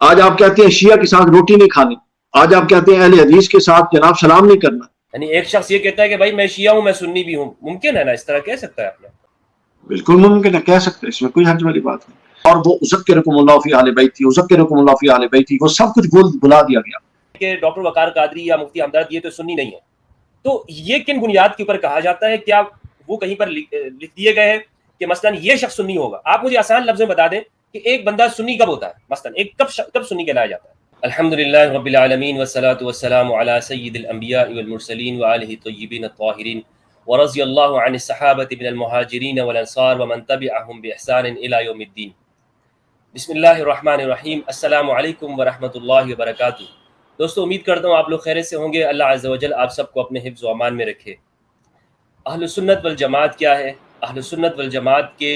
آج آپ کہتے ہیں شیعہ کے ساتھ روٹی نہیں کھانی، آج آپ کہتے ہیں اہل حدیث کے ساتھ جناب سلام نہیں کرنا. یعنی ایک شخص یہ کہتا ہے کہ بھائی میں شیعہ ہوں میں سنی بھی ہوں، ممکن ہے نا اس طرح کہہ سکتا ہے آپ نے؟ بالکل ممکن ہے، کہہ سکتے ہیں، اس میں کوئی حرج والی بات نہیں. اور وہ اذکرکم اللہ فی اہل بیتی، اذکرکم اللہ فی اہل بیتی، وہ سب کچھ بلا دیا گیا کہ ڈاکٹر وقار قادری یا مفتی ہمدرد یہ تو سنی نہیں ہے. تو یہ کن بنیاد کے اوپر کہا جاتا ہے؟ کیا وہ کہیں پر لکھ دیے گئے ہیں کہ مثلاً یہ شخص سنی ہوگا؟ آپ مجھے آسان لفظ میں بتا دیں کہ ایک بندہ سنی کب ہوتا ہے، مثلاً ایک کب سنی کہلایا جاتا ہے؟ الحمدللہ رب العالمین والصلاة والسلام علی سید الانبیاء والمرسلین وآلہ الطیبین الطاہرین ورضی اللہ عن الصحابۃ من المہاجرین والانصار ومن تبعہم بإحسان الی یوم الدین. بسم اللہ الرحمن الرحیم. السلام علیکم ورحمۃ اللہ وبرکاتہ. دوستو امید کرتا ہوں آپ لوگ خیریت سے ہوں گے. اللہ عز و جل آپ سب کو اپنے حفظ و امان میں رکھے. اہل سنت والجماعت کیا ہے؟ اہل سنت والجماعت کے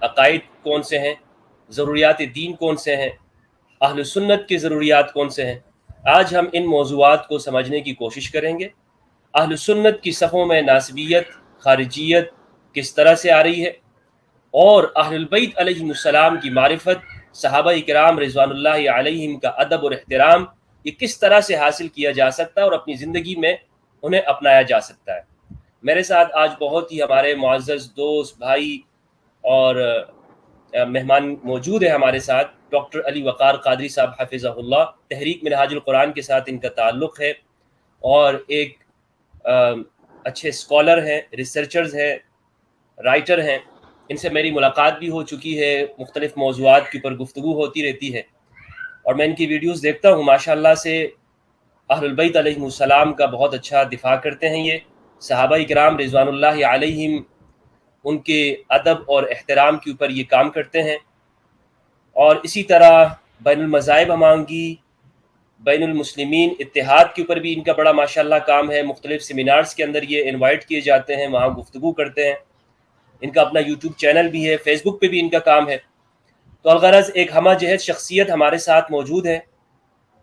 عقائد کون سے ہیں؟ ضروریات دین کون سے ہیں؟ اہل سنت کے ضروریات کون سے ہیں؟ آج ہم ان موضوعات کو سمجھنے کی کوشش کریں گے. اہل سنت کی صفوں میں ناسبیت، خارجیت کس طرح سے آ رہی ہے، اور اہل البیت علیہم السلام کی معرفت، صحابہ کرام رضوان اللہ علیہم کا ادب اور احترام یہ کس طرح سے حاصل کیا جا سکتا ہے اور اپنی زندگی میں انہیں اپنایا جا سکتا ہے. میرے ساتھ آج بہت ہی ہمارے معزز دوست بھائی اور مہمان موجود ہیں ہمارے ساتھ. ڈاکٹر علی وقار قادری صاحب حفظہ اللہ، تحریک منہاج القرآن کے ساتھ ان کا تعلق ہے، اور ایک اچھے اسکالر ہیں، ریسرچرز ہیں، رائٹر ہیں. ان سے میری ملاقات بھی ہو چکی ہے، مختلف موضوعات کے اوپر گفتگو ہوتی رہتی ہے، اور میں ان کی ویڈیوز دیکھتا ہوں. ماشاءاللہ سے اہل البیت علیہم السلام کا بہت اچھا دفاع کرتے ہیں. یہ صحابہ کرام رضوان اللہ علیہم ان کے ادب اور احترام کے اوپر یہ کام کرتے ہیں. اور اسی طرح بین المذاہب ہمانگی، بین المسلمین اتحاد کے اوپر بھی ان کا بڑا ماشاءاللہ کام ہے. مختلف سیمینارز کے اندر یہ انوائٹ کیے جاتے ہیں، وہاں گفتگو کرتے ہیں. ان کا اپنا یوٹیوب چینل بھی ہے، فیس بک پہ بھی ان کا کام ہے. تو الغرض ایک ہمہ جہت شخصیت ہمارے ساتھ موجود ہے.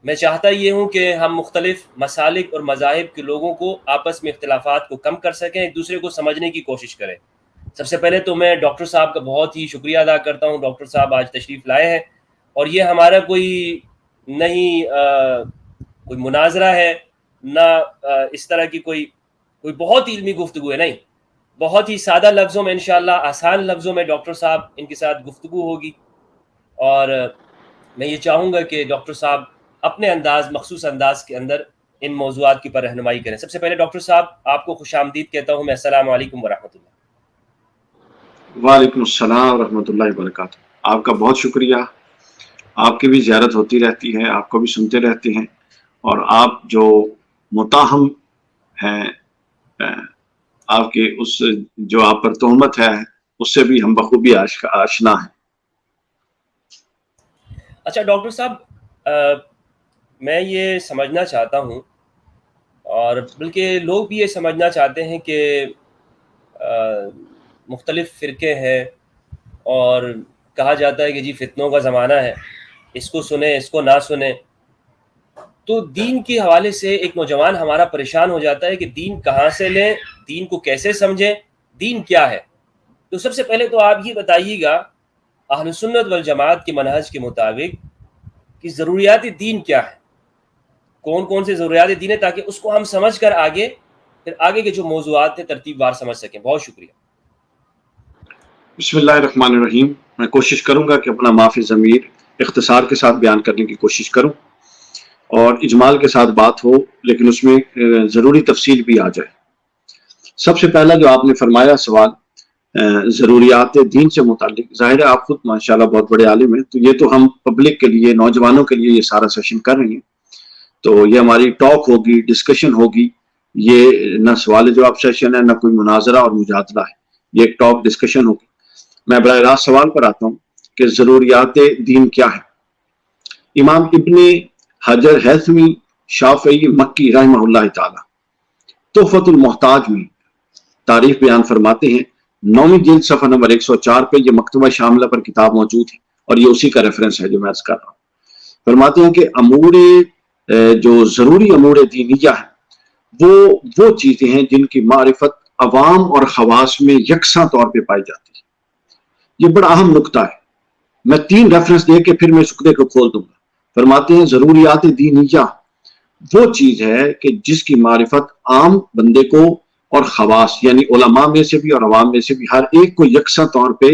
میں چاہتا یہ ہوں کہ ہم مختلف مسالک اور مذاہب کے لوگوں کو آپس میں اختلافات کو کم کر سکیں، ایک دوسرے کو سمجھنے کی کوشش کریں. سب سے پہلے تو میں ڈاکٹر صاحب کا بہت ہی شکریہ ادا کرتا ہوں. ڈاکٹر صاحب آج تشریف لائے ہیں، اور یہ ہمارا کوئی نہیں کوئی مناظرہ ہے، نہ اس طرح کی کوئی بہت ہی علمی گفتگو ہے، نہیں، بہت ہی سادہ لفظوں میں انشاءاللہ، آسان لفظوں میں ڈاکٹر صاحب ان کے ساتھ گفتگو ہوگی. اور میں یہ چاہوں گا کہ ڈاکٹر صاحب اپنے انداز، مخصوص انداز کے اندر ان موضوعات کی پر رہنمائی کریں. سب سے پہلے ڈاکٹر صاحب آپ کو خوش آمدید کہتا ہوں میں. السلام علیکم ورحمۃ اللہ. وعلیکم السلام ورحمۃ اللہ وبرکاتہ. آپ کا بہت شکریہ. آپ کی بھی زیارت ہوتی رہتی ہے، آپ کو بھی سنتے رہتے ہیں، اور آپ جو متاہم ہیں، آپ کے اس جو آپ پر تہمت ہے اس سے بھی ہم بخوبی آشنا ہیں. اچھا ڈاکٹر صاحب، میں یہ سمجھنا چاہتا ہوں، اور بلکہ لوگ بھی یہ سمجھنا چاہتے ہیں کہ مختلف فرقے ہیں، اور کہا جاتا ہے کہ جی فتنوں کا زمانہ ہے، اس کو سنیں اس کو نہ سنیں. تو دین کے حوالے سے ایک نوجوان ہمارا پریشان ہو جاتا ہے کہ دین کہاں سے لیں، دین کو کیسے سمجھیں، دین کیا ہے. تو سب سے پہلے تو آپ یہ بتائیے گا اہل سنت والجماعت کے منہج کے مطابق کہ ضروریات دین کیا ہے، کون کون سے ضروریات دین ہے، تاکہ اس کو ہم سمجھ کر پھر آگے کے جو موضوعات ہیں ترتیب وار سمجھ سکیں. بہت شکریہ. بسم اللہ الرحمن الرحیم. میں کوشش کروں گا کہ اپنا معافی ضمیر اختصار کے ساتھ بیان کرنے کی کوشش کروں، اور اجمال کے ساتھ بات ہو، لیکن اس میں ضروری تفصیل بھی آ جائے. سب سے پہلا جو آپ نے فرمایا سوال ضروریات دین سے متعلق، ظاہر ہے آپ خود ماشاءاللہ بہت بڑے عالم ہیں، تو یہ تو ہم پبلک کے لیے، نوجوانوں کے لیے یہ سارا سیشن کر رہے ہیں. تو یہ ہماری ٹاک ہوگی، ڈسکشن ہوگی، یہ نہ سوال جواب سیشن ہے، نہ کوئی مناظرہ اور مجادلہ ہے، یہ ایک ٹاک ڈسکشن ہوگی. میں براہ راست سوال پر آتا ہوں کہ ضروریات دین کیا ہے. امام ابن حجر ہیثمی شافعی مکی رحمہ اللہ تعالی تحفۃ المحتاج میں تعریف بیان فرماتے ہیں. 9ویں جلد صفحہ نمبر 104 پہ یہ مکتبہ شاملہ پر کتاب موجود ہے، اور یہ اسی کا ریفرنس ہے جو میں عرض کر رہا ہوں. فرماتے ہیں کہ جو ضروری امور دینیہ ہے وہ چیزیں ہیں جن کی معرفت عوام اور خواص میں یکساں طور پہ پائی جاتی ہے. یہ بڑا اہم نقطہ ہے. میں 3 ریفرنس دے کے پھر میں اس نقطے کو کھول دوں گا. فرماتے ہیں ضروریات دینیہ وہ چیز ہے کہ جس کی معرفت عام بندے کو اور خواص یعنی علماء میں سے بھی اور عوام میں سے بھی ہر ایک کو یکساں طور پہ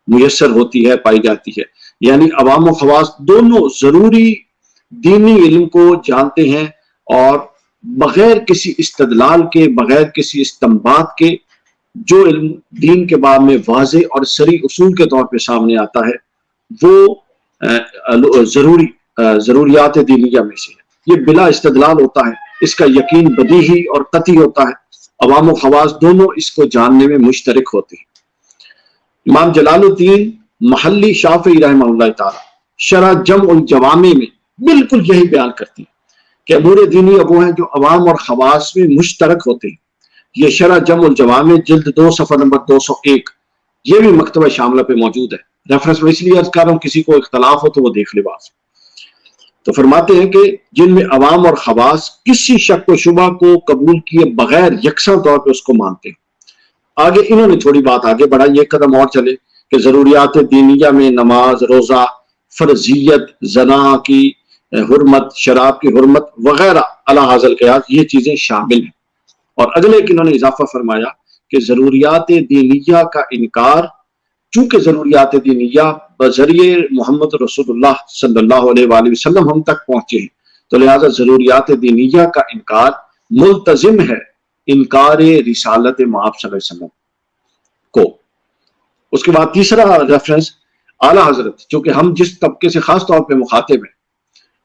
میسر ہوتی ہے، پائی جاتی ہے. یعنی عوام و خواص دونوں ضروری دینی علم کو جانتے ہیں، اور بغیر کسی استدلال کے، بغیر کسی استنباط کے جو علم دین کے باب میں واضح اور صریح اصول کے طور پہ سامنے آتا ہے وہ ضروریات دینیہ میں سے ہے. یہ بلا استدلال ہوتا ہے، اس کا یقین بدیہی اور قطعی ہوتا ہے. عوام و خواص دونوں اس کو جاننے میں مشترک ہوتے ہیں. امام جلال الدین محلی شافعی رحمہ اللہ تعالی شرح جمع الجوامع میں بالکل یہی بیان کرتی ہیں کہ امور دینی وہ ہیں جو عوام اور خواص میں مشترک ہوتے ہیں. یہ شرح جمع الجوامع جلد 2 صفحہ نمبر 201 یہ بھی مکتبہ شاملہ پہ موجود ہے. ریفرنس میں اس لیے عرض کر رہا ہوں، کسی کو اختلاف ہو تو وہ دیکھ لے بات. تو فرماتے ہیں کہ جن میں عوام اور خواص کسی شک و شبہ کو قبول کیے بغیر یکساں طور پہ اس کو مانتے ہیں. آگے انہوں نے تھوڑی بات آگے بڑھائی، ایک قدم اور چلے کہ ضروریات دینیہ میں نماز، روزہ، فرضیت، زنا کی حرمت، شراب کی حرمت وغیرہ علی حاصل قیاس یہ چیزیں شامل ہیں. اور اگلے کہ انہوں نے اضافہ فرمایا کہ ضروریات دینیہ کا انکار، چونکہ ضروریات دینیہ بذریعے محمد رسول اللہ صلی اللہ علیہ وآلہ وسلم ہم تک پہنچے ہیں، تو لہذا ضروریات دینیہ کا انکار ملتزم ہے انکار رسالت مآب صلی اللہ علیہ وسلم کو. اس کے بعد تیسرا ریفرنس اعلیٰ حضرت، چونکہ ہم جس طبقے سے خاص طور پہ مخاطب ہیں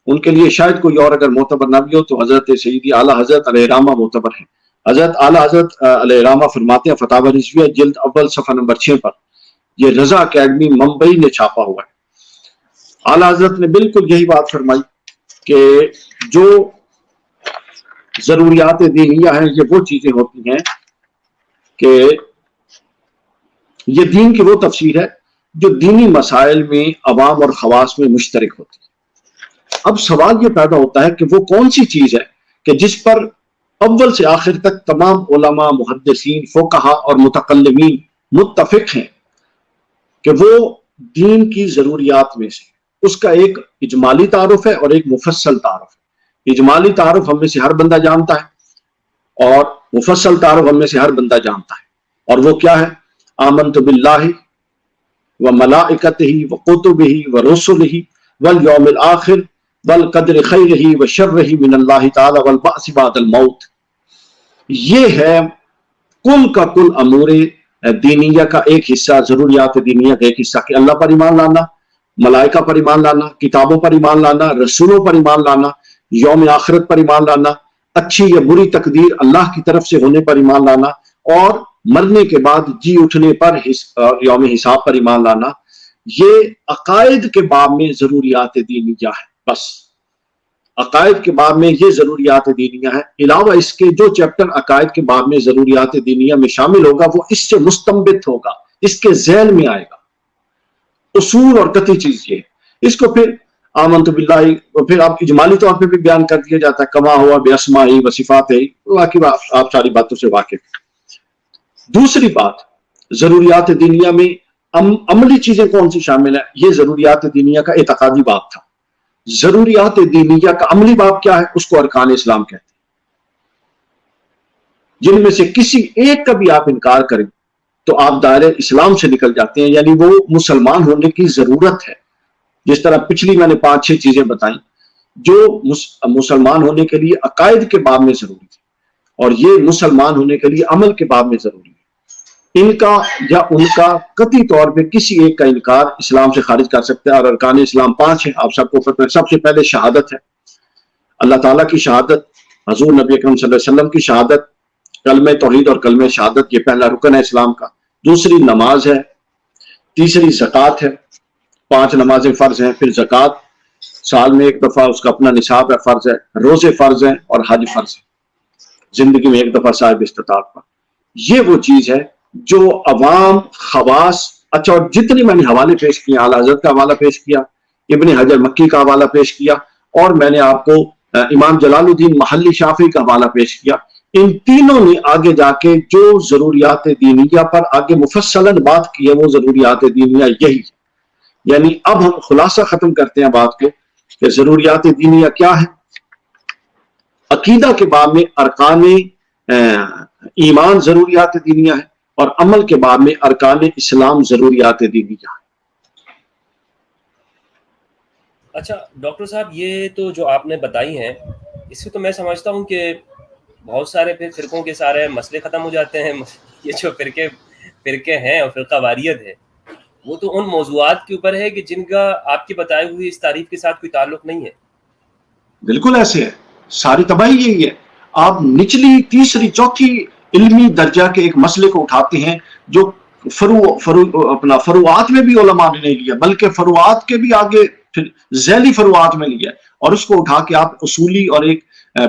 ان کے لیے شاید کوئی اور اگر معتبر نہ بھی ہو تو حضرت سیدی اعلیٰ حضرت علیہ رحمہ معتبر ہیں. حضرت اعلیٰ حضرت علیہ رحمہ فرماتے ہیں فتاوی رضویہ جلد اول صفحہ نمبر 6 پر، یہ رضا اکیڈمی ممبئی نے چھاپا ہوا ہے. اعلیٰ حضرت نے بالکل یہی بات فرمائی کہ جو ضروریات دینیہ ہیں یہ وہ چیزیں ہوتی ہیں کہ یہ دین کی وہ تفسیر ہے جو دینی مسائل میں عوام اور خواص میں مشترک ہوتی ہے. اب سوال یہ پیدا ہوتا ہے کہ وہ کون سی چیز ہے کہ جس پر اول سے آخر تک تمام علماء، محدثین، فقہا اور متکلمین متفق ہیں کہ وہ دین کی ضروریات میں سے. اس کا ایک اجمالی تعارف ہے اور ایک مفصل تعارف ہے. اجمالی تعارف ہم میں سے ہر بندہ جانتا ہے اور مفصل تعارف ہم میں سے ہر بندہ جانتا ہے. اور وہ کیا ہے؟ آمنت باللہ وملائکتہ وکتبہ ورسلہ والیوم الآخر والقدر خیرہ وشرہ من اللہ تعالی والبعث بعد الموت. یہ ہے کل کا کل امور دینیہ کا ایک حصہ، ضروریات دینیہ کا ایک حصہ کہ اللہ پر ایمان لانا، ملائکہ پر ایمان لانا، کتابوں پر ایمان لانا، رسولوں پر ایمان لانا، یوم آخرت پر ایمان لانا، اچھی یا بری تقدیر اللہ کی طرف سے ہونے پر ایمان لانا، اور مرنے کے بعد جی اٹھنے پر یوم حساب پر ایمان لانا. یہ عقائد کے باب میں ضروریات دینیہ ہے. بس عقائد کے باب میں یہ ضروریات دینیہ ہے. علاوہ اس کے جو چیپٹر عقائد کے باب میں ضروریات دینیہ میں شامل ہوگا وہ اس سے مستنبت ہوگا، اس کے ذہن میں آئے گا. اصول اور قطعی چیز یہ ہے. اس کو پھر آمنت باللہ پھر آپ اجمالی طور پہ بھی بیان کر دیا جاتا ہے کما ہوا باسماء و صفات، واقعی آپ ساری باتوں سے واقف. دوسری بات، ضروریات دینیہ میں عملی چیزیں کون سی شامل ہیں؟ یہ ضروریات دینیہ کا اعتقادی باب تھا. ضروریات دینیہ کا عملی باب کیا ہے؟ اس کو ارکان اسلام کہتے ہیں. جن میں سے کسی ایک کا بھی آپ انکار کریں تو آپ دائرہ اسلام سے نکل جاتے ہیں، یعنی وہ مسلمان ہونے کی ضرورت ہے. جس طرح پچھلی میں نے 5-6 چیزیں بتائیں جو مسلمان ہونے کے لیے عقائد کے باب میں ضروری ہے، اور یہ مسلمان ہونے کے لیے عمل کے باب میں ضروری ہے. ان کا یا ان کا قطعی طور پہ کسی ایک کا انکار اسلام سے خارج کر سکتا ہے. اور ارکان اسلام 5 ہیں، آپ سب کو پتہ ہے. سب سے پہلے شہادت ہے، اللہ تعالیٰ کی شہادت، حضور نبی اکرم صلی اللہ علیہ وسلم کی شہادت، کلمہ توحید اور کلمہ شہادت، یہ پہلا رکن ہے اسلام کا. دوسری نماز ہے، تیسری زکوٰۃ ہے، 5 نمازیں فرض ہیں. پھر زکوٰۃ سال میں ایک دفعہ اس کا اپنا نصاب ہے، فرض ہے. روزے فرض ہیں اور حج فرض ہے، زندگی میں ایک دفعہ صاحب استطاعت پر. یہ وہ چیز ہے جو عوام، خواص. اچھا، اور جتنی میں نے حوالے پیش کیے، اعلیٰ حضرت کا حوالہ پیش کیا، ابن حجر مکی کا حوالہ پیش کیا، اور میں نے آپ کو امام جلال الدین محلی شافعی کا حوالہ پیش کیا. ان تینوں نے آگے جا کے جو ضروریات دینیہ پر آگے مفصلاً بات کی ہے وہ ضروریات دینیہ یہی. یعنی اب ہم خلاصہ ختم کرتے ہیں بات کو کہ ضروریات دینیہ کیا ہے. عقیدہ کے باب میں ارکان ایمان ضروریات دینیہ ہے، اور عمل کے باب میں ارکان اسلام ضروریات دینیہ ہے. اچھا ڈاکٹر صاحب، یہ تو جو آپ نے بتائی ہیں اس سے تو میں سمجھتا ہوں کہ بہت سارے پھر فرقوں کے سارے مسئلے ختم ہو جاتے ہیں. یہ جو فرقے ہیں اور فرقہ واریت ہے، وہ تو ان موضوعات کے اوپر ہے کہ جن کا آپ کی بتائی ہوئی اس تعریف کے ساتھ کوئی تعلق نہیں ہے. بالکل ایسے ہے، ساری تباہی یہی ہے. آپ نچلی تیسری چوتھی علمی درجہ کے ایک مسئلے کو اٹھاتے ہیں جو فروعات میں بھی علماء نے نہیں لیا، بلکہ فروعات کے بھی آگے پھر ذیلی فروعات میں لیا، اور اس کو اٹھا کے آپ اصولی اور ایک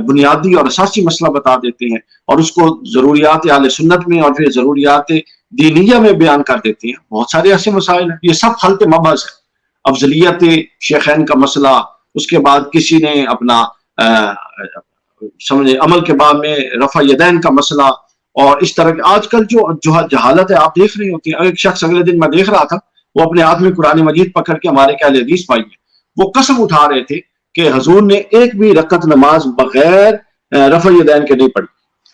بنیادی اور اساسی مسئلہ بتا دیتے ہیں، اور اس کو ضروریات اہل سنت میں اور پھر ضروریات دینیہ میں بیان کر دیتے ہیں. بہت سارے ایسے مسائل ہیں، یہ سب خلط مبحث ہے. افضلیت شیخین کا مسئلہ، اس کے بعد کسی نے اپنا سمجھے عمل کے بعد میں رفع یدین کا مسئلہ، اور اس طرح آج کل جو جہالت ہے آپ دیکھ رہے ہوتے ہیں. ایک شخص اگلے دن میں دیکھ رہا تھا، وہ اپنے ہاتھ میں قرآن مجید پکڑ کے ہمارے اہل حدیث بھائی ہیں، وہ قسم اٹھا رہے تھے کہ حضور نے ایک بھی رکعت نماز بغیر رفع یدین کے نہیں پڑھی.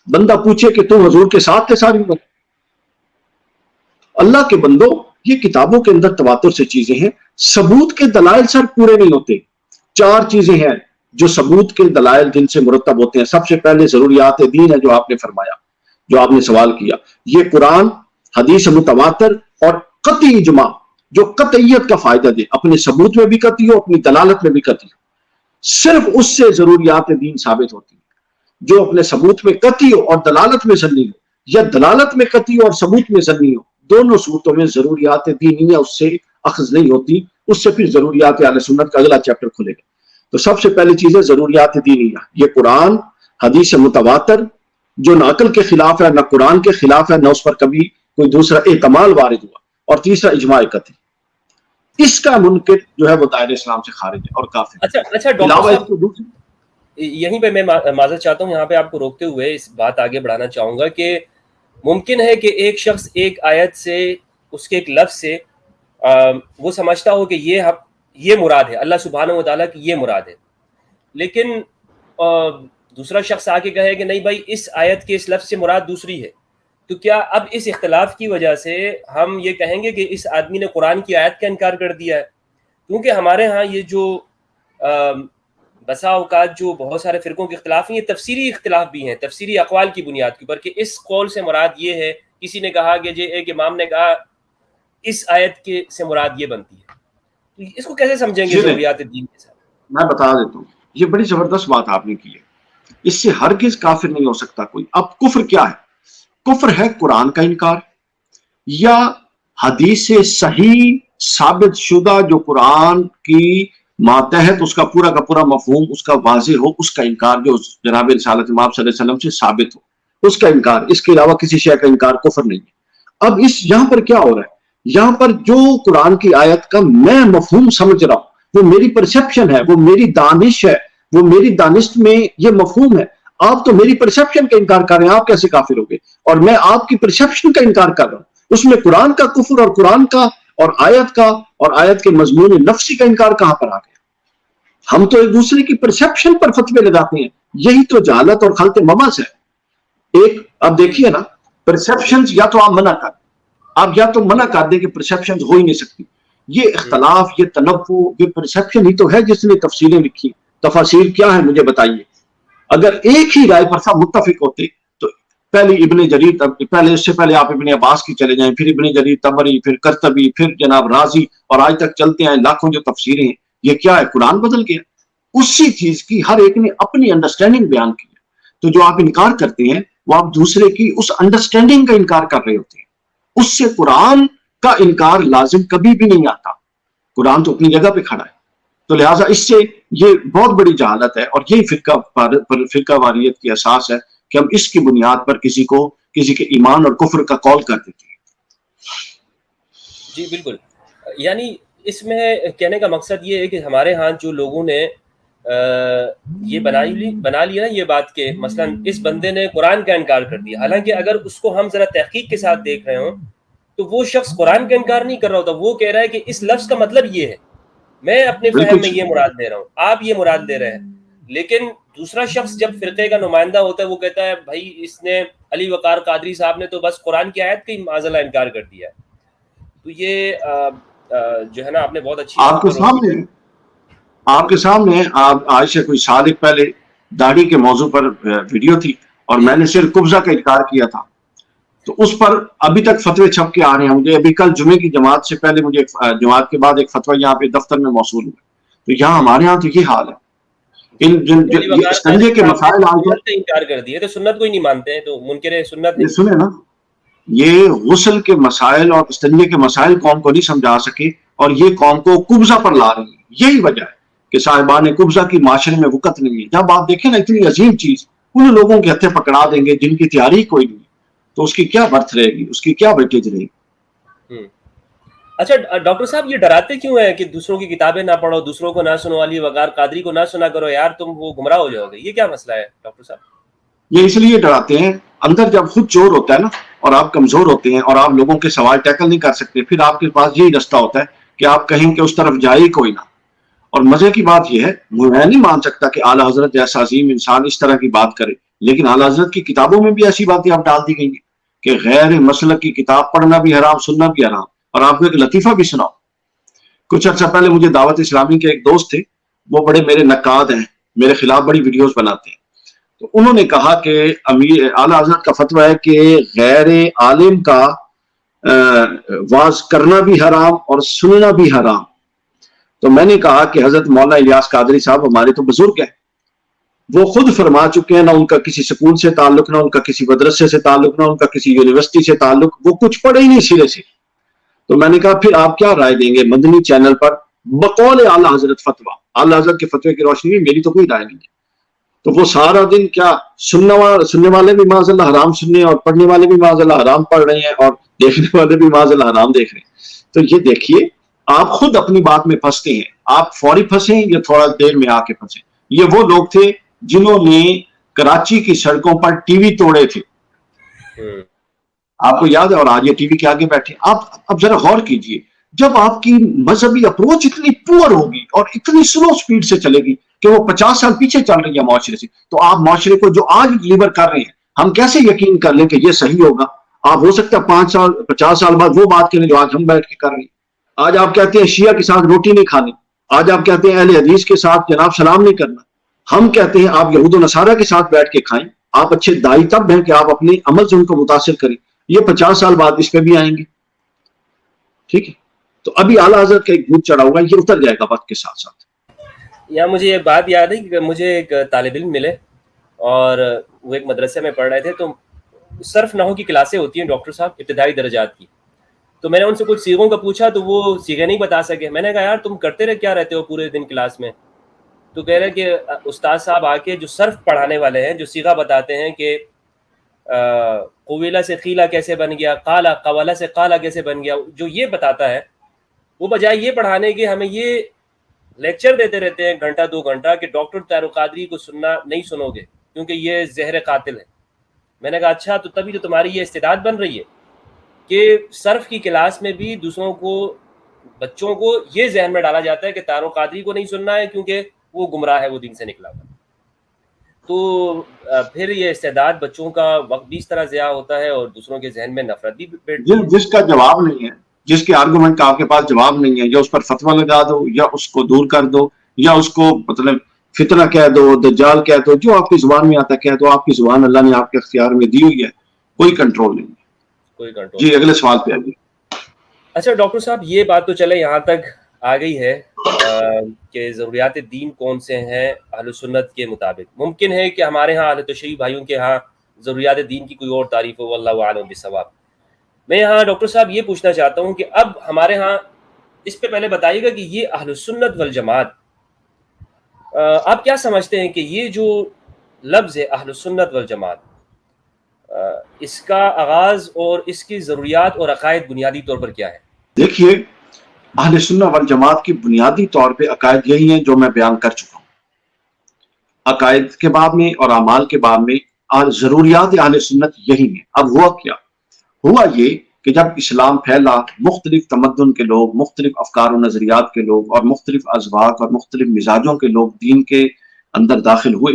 بندہ پوچھے کہ تم حضور کے ساتھ تھے ساری عمر؟ اللہ کے بندو، یہ کتابوں کے اندر تواتر سے چیزیں ہیں، ثبوت کے دلائل سر پورے نہیں ہوتے. 4 چیزیں ہیں جو ثبوت کے دلائل جن سے مرتب ہوتے ہیں. سب سے پہلے ضروریات دین ہے، جو آپ نے فرمایا، جو آپ نے سوال کیا. یہ قرآن، حدیث متواتر اور قطعی اجماع جو قطعیت کا فائدہ دے، اپنے ثبوت میں بھی قطعی ہو، اپنی دلالت میں بھی قطعی ہو. صرف اس سے ضروریات دین ثابت ہوتی ہے. جو اپنے ثبوت میں قطعی ہو اور دلالت میں ظنی ہو، یا دلالت میں قطعی ہو اور ثبوت میں ظنی ہو، دونوں صورتوں میں ضروریات دینیہ اس سے اخذ نہیں ہوتی. اس سے پھر ضروریات اہل سنت کا اگلا چیپٹر کھلے گا. تو سب سے پہلی چیز ہے ضروریات دینیہ. یہ قرآن، حدیث متواتر جو نہ عقل کے خلاف ہے، نہ قرآن کے خلاف ہے، نہ اس پر کبھی کوئی دوسرا احتمال وارد ہوا، اور تیسرا اجماع قطعی. اس کا منکر جو ہے وہ دائرہ اسلام سے خارج ہے اور کافر. اچھا ڈاکٹر صاحب، یہیں پہ میں معذرت چاہتا ہوں، یہاں پہ آپ کو روکتے ہوئے اس بات آگے بڑھانا چاہوں گا کہ ممکن ہے کہ ایک شخص ایک آیت سے، اس کے ایک لفظ سے وہ سمجھتا ہو کہ یہ مراد ہے، اللہ سبحانہ و تعالیٰ کی یہ مراد ہے، لیکن دوسرا شخص آ کے کہے کہ نہیں بھائی اس آیت کے اس لفظ سے مراد دوسری ہے. تو کیا اب اس اختلاف کی وجہ سے ہم یہ کہیں گے کہ اس آدمی نے قرآن کی آیت کا انکار کر دیا ہے؟ کیونکہ ہمارے ہاں یہ جو بسا اوقات جو بہت سارے فرقوں کے اختلاف ہیں، یہ تفسیری اختلاف بھی ہیں، تفسیری اقوال کی بنیاد کے اوپر، کہ اس قول سے مراد یہ ہے. کسی نے کہا کہ ایک امام نے کہا اس آیت کے سے مراد یہ بنتی ہے. تو اس کو کیسے سمجھیں گے ضروریات دین کے ساتھ؟ میں بتا دیتا ہوں، یہ بڑی زبردست بات آپ نے کی ہے. اس سے ہرگز کافر نہیں ہو سکتا کوئی. اب کفر کیا ہے؟ کفر ہے قرآن کا انکار، یا حدیث صحیح ثابت شدہ جو قرآن کی ماتحت اس کا پورا مفہوم اس کا واضح ہو، اس کا انکار، جو جناب رسالت امام صلی اللہ علیہ وسلم سے ثابت ہو، اس کا انکار. اس کے علاوہ کسی شے کا انکار کفر نہیں ہے. اب یہاں پر کیا ہو رہا ہے؟ یہاں پر جو قرآن کی آیت کا میں مفہوم سمجھ رہا ہوں، وہ میری پرسیپشن ہے، وہ میری دانش ہے، وہ میری دانست میں یہ مفہوم ہے. آپ تو میری پرسیپشن کا انکار کر رہے ہیں، آپ کیسے کافر ہو گے؟ اور میں آپ کی پرسیپشن کا انکار کر رہا ہوں. اس میں قرآن کا کفر اور قرآن کا اور آیت کے مضمون نفسی کا انکار کہاں پر آ گیا؟ ہم تو ایک دوسرے کی پرسیپشن پر فتوے لگاتے ہیں. یہی تو جہالت اور خلط مبحث ہے. ایک اب دیکھیے نا، پرسیپشنز یا تو آپ منع کر، آپ یا تو منع کر دیں کہ پرسیپشنز ہو ہی نہیں سکتی. یہ اختلاف، یہ تنوع، یہ پرسیپشن ہی تو ہے جس نے تفسیریں لکھی. تفاسیر کیا ہے مجھے بتائیے. اگر ایک ہی رائے پر سب متفق ہوتے تو پہلے ابن جریر، پہلے اس سے پہلے آپ ابن عباس کی چلے جائیں، پھر ابن جریر طبری، پھر قرطبی، پھر جناب رازی، اور آج تک چلتے ہیں لاکھوں جو تفسیریں ہیں. یہ کیا ہے؟ قرآن بدل گیا. اسی چیز کی ہر ایک نے اپنی انڈرسٹینڈنگ بیان کی ہے. تو جو آپ انکار کرتے ہیں وہ آپ دوسرے کی اس انڈرسٹینڈنگ کا انکار کر رہے ہوتے ہیں. اس سے قرآن کا انکار لازم کبھی بھی نہیں آتا. قرآن تو اپنی جگہ پہ کھڑا ہے. تو لہٰذا اس سے یہ بہت بڑی جہالت ہے، اور یہی فرقہ واریت کی اساس ہے کہ ہم اس کی بنیاد پر کسی کے ایمان اور کفر کا قول کر دیتے ہیں. جی بالکل. یعنی اس میں کہنے کا مقصد یہ ہے کہ ہمارے ہاں جو لوگوں نے یہ بنا لیا نا یہ بات کہ مثلا اس بندے نے قرآن کا انکار کر دیا، حالانکہ اگر اس کو ہم ذرا تحقیق کے ساتھ دیکھ رہے ہوں تو وہ شخص قرآن کا انکار نہیں کر رہا ہوتا، وہ کہہ رہا ہے کہ اس لفظ کا مطلب یہ ہے. میں اپنے بالکل فہم میں یہ مراد لے رہا ہوں، آپ یہ مراد لے رہے ہیں، لیکن دوسرا شخص جب فرقے کا نمائندہ ہوتا ہے وہ کہتا ہے بھائی اس نے علی وقار قادری صاحب نے تو بس قرآن کی آیت کا ہی معاذاللہ انکار کر دیا ہے. تو یہ جو ہے نا آپ نے بہت اچھی آپ کے گفتگو روشنی سامنے آپ کے سامنے آپ آج سے کوئی سال پہلے داڑھی کے موضوع پر ویڈیو تھی اور میں نے صرف قبضہ کا انکار کیا تھا، تو اس پر ابھی تک فتوے چھپ کے آ رہے ہیں. مجھے ابھی کل جمعے کی جماعت سے پہلے مجھے جماعت کے بعد ایک فتویٰ یہاں پہ دفتر میں موصول ہوا. تو یہاں ہمارے ہاں تو یہ حال ہے. علی یہ وقار استنجے قادری کے صاحب نے مسائل آج سنت کا انکار کر دیا تو سنت کو ہی نہیں مانتے ہیں، تو منکر سنت یہ ہیں. سنیں نا، یہ غسل کے مسائل اور استنجے کے مسائل قوم کو نہیں سمجھا سکے اور یہ قوم کو قبضہ پر لا رہی ہے. یہی وجہ ہے کہ صاحبان قبضہ کی معاشرے میں وقت نہیں ہے. جب آپ دیکھیں نا اتنی عظیم چیز ان لوگوں کے ہتھے پکڑا دیں گے جن کی تیاری کوئی نہیں ہے، تو اس کی کیا برتھ رہے گی، اس کی کیا ویٹیج رہے گی. اچھا ڈاکٹر صاحب یہ ڈراتے کیوں ہیں کہ دوسروں کی کتابیں نہ پڑھو، دوسروں کو نہ سنو، علی وقار قادری کو نہ سنا کرو یار تم وہ گمراہ ہو جاؤ گے؟ یہ کیا مسئلہ ہے ڈاکٹر صاحب؟ یہ اس لیے ڈراتے ہیں، اندر جب خود چور ہوتا ہے نا اور آپ کمزور ہوتے ہیں اور آپ لوگوں کے سوال ٹیکل نہیں کر سکتے، پھر آپ کے پاس یہی رستہ ہوتا ہے کہ آپ کہیں کہ اس طرف جائے ہی کوئی نہ. اور مزے کی بات یہ ہے، میں نہیں مان سکتا کہ اعلیٰ حضرت جیسا عظیم انسان اس طرح کی بات کرے، لیکن اعلیٰ حضرت کی کتابوں میں بھی ایسی باتیں آپ ڈال دی گئی ہیں کہ غیر مسلک کی کتاب پڑھنا بھی حرام، سننا بھی حرام. اور آپ کو ایک لطیفہ بھی سناؤ. کچھ عرصہ پہلے مجھے دعوت اسلامی کے ایک دوست تھے، وہ بڑے میرے نقاد ہیں، میرے خلاف بڑی ویڈیوز بناتے ہیں. تو انہوں نے کہا کہ اعلیٰ حضرت کا فتویٰ ہے کہ غیر عالم کا واز کرنا بھی حرام اور سننا بھی حرام. تو میں نے کہا کہ حضرت مولانا الیاس قادری صاحب ہمارے تو بزرگ ہیں، وہ خود فرما چکے ہیں، نہ ان کا کسی سکول سے تعلق، نہ ان کا کسی مدرسے سے تعلق، نہ ان کا کسی یونیورسٹی سے تعلق، وہ کچھ پڑھے ہی نہیں سرے سے. تو میں نے کہا پھر آپ کیا رائے دیں گے مدنی چینل پر بقول اعلیٰ حضرت فتویٰ، اعلیٰ حضرت کے فتوے کی روشنی میں میری تو کوئی رائے نہیں ہے. تو وہ سارا دن کیا سننے والے بھی معاذ اللہ حرام سننے اور پڑھنے والے بھی معاذ اللہ حرام پڑھ رہے ہیں اور دیکھنے والے بھی معاذ اللہ حرام دیکھ رہے ہیں. تو یہ دیکھیے آپ خود اپنی بات میں پھنستے ہیں. آپ فوری پھنسیں یا تھوڑا دیر میں آ کے پھنسیں. یہ وہ لوگ تھے جنہوں نے کراچی کی سڑکوں پر ٹی وی توڑے تھے، آپ کو یاد ہے، اور آج یہ ٹی وی کے آگے بیٹھے. آپ اب ذرا غور کیجئے، جب آپ کی مذہبی اپروچ اتنی پور ہوگی اور اتنی سلو سپیڈ سے چلے گی کہ وہ 50 سال پیچھے چل رہی ہے معاشرے سے، تو آپ معاشرے کو جو آج ڈلیور کر رہے ہیں ہم کیسے یقین کر لیں کہ یہ صحیح ہوگا؟ آپ ہو سکتا ہے 5 سال 50 سال بعد وہ بات کریں جو آج ہم بیٹھ کے کر رہے ہیں. آج آپ کہتے ہیں شیعہ کے ساتھ روٹی نہیں کھانی، آج آپ کہتے ہیں اہل حدیث کے ساتھ جناب سلام نہیں کرنا. ہم کہتے ہیں آپ یہود و نصارہ کے ساتھ بیٹھ کے کھائیں. آپ اچھے دائی تب ہیں کہ آپ اپنے عمل سے ان کو متاثر کریں. یہ 50 سال بعد اس پہ بھی آئیں گے. ٹھیک ہے، تو ابھی اعلیٰ حضرت کا ایک بھوت چڑھا ہوگا، یہ اتر جائے گا وقت کے ساتھ ساتھ. یہاں مجھے یہ بات یاد ہے کہ مجھے ایک طالب علم ملے اور وہ ایک مدرسے میں پڑھ رہے تھے، تو صرف نحو کی کلاسیں ہوتی ہیں ڈاکٹر صاحب ابتدائی درجات کی. تو میں نے ان سے کچھ سیغوں کا پوچھا تو وہ سیغے نہیں بتا سکے. میں نے کہا یار تم کرتے کیا رہتے ہو پورے دن کلاس میں؟ تو کہہ رہے کہ استاد صاحب آ کے جو صرف پڑھانے والے ہیں جو سیغہ بتاتے ہیں کہ قویلہ سے قیلہ کیسے بن گیا، قالا قوالا سے قالا کیسے بن گیا، جو یہ بتاتا ہے، وہ بجائے یہ پڑھانے کے ہمیں یہ لیکچر دیتے رہتے ہیں گھنٹہ 2 گھنٹہ کہ ڈاکٹر طاہر القادری کو سننا نہیں سنو گے کیونکہ یہ زہر قاتل ہے. میں نے کہا اچھا، تو تبھی تو تمہاری یہ استعداد بن رہی ہے کہ صرف کی کلاس میں بھی دوسروں کو، بچوں کو یہ ذہن میں ڈالا جاتا ہے کہ طاہر القادری کو نہیں سننا ہے کیونکہ وہ گمراہ ہے، وہ دین سے نکلا ہوا. تو پھر یہ استعداد بچوں کا وقت بھی اس طرح ضیاع ہوتا ہے اور دوسروں کے ذہن میں نفرت بھی بیٹھتی ہے. جس کا جواب نہیں ہے، جس کے آرگومنٹ کا آپ کے پاس جواب نہیں ہے، یا اس پر فتویٰ لگا دو یا اس کو دور کر دو یا اس کو مطلب فتنہ کہہ دو، دجال کہہ دو، جو آپ کی زبان میں آتا ہے کہہ دو. آپ کی زبان اللہ نے آپ کے اختیار میں دی ہوئی ہے، کوئی کنٹرول نہیں ہے. کوئی کنٹرول. جی اگلے سوال پہ آئیے. اچھا ڈاکٹر صاحب یہ بات تو چلے یہاں تک آ گئی ہے کہ ضروریات دین کون سے ہیں اہل سنت کے مطابق. ممکن ہے کہ ہمارے ہاں اہل تشیع بھائیوں کے ہاں ضروریات دین کی کوئی اور تعریف ہو، واللہ اعلم بالصواب. میں یہاں ڈاکٹر صاحب یہ پوچھنا چاہتا ہوں کہ اب ہمارے ہاں اس پہ پہلے بتائیے گا کہ یہ اہل سنت والجماعت، آپ کیا سمجھتے ہیں کہ یہ جو لفظ ہے اہل سنت والجماعت، اس کا آغاز اور اس کی ضروریات اور عقائد بنیادی طور پر کیا ہے؟ دیکھیے اہل سنت والجماعت کی بنیادی طور پہ عقائد یہی ہیں جو میں بیان کر چکا ہوں. عقائد کے باب میں اور اعمال کے باب میں ضروریات اہل سنت یہی ہیں. اب ہوا کیا؟ ہوا یہ کہ جب اسلام پھیلا مختلف تمدن کے لوگ، مختلف افکار و نظریات کے لوگ اور مختلف اذواق اور مختلف مزاجوں کے لوگ دین کے اندر داخل ہوئے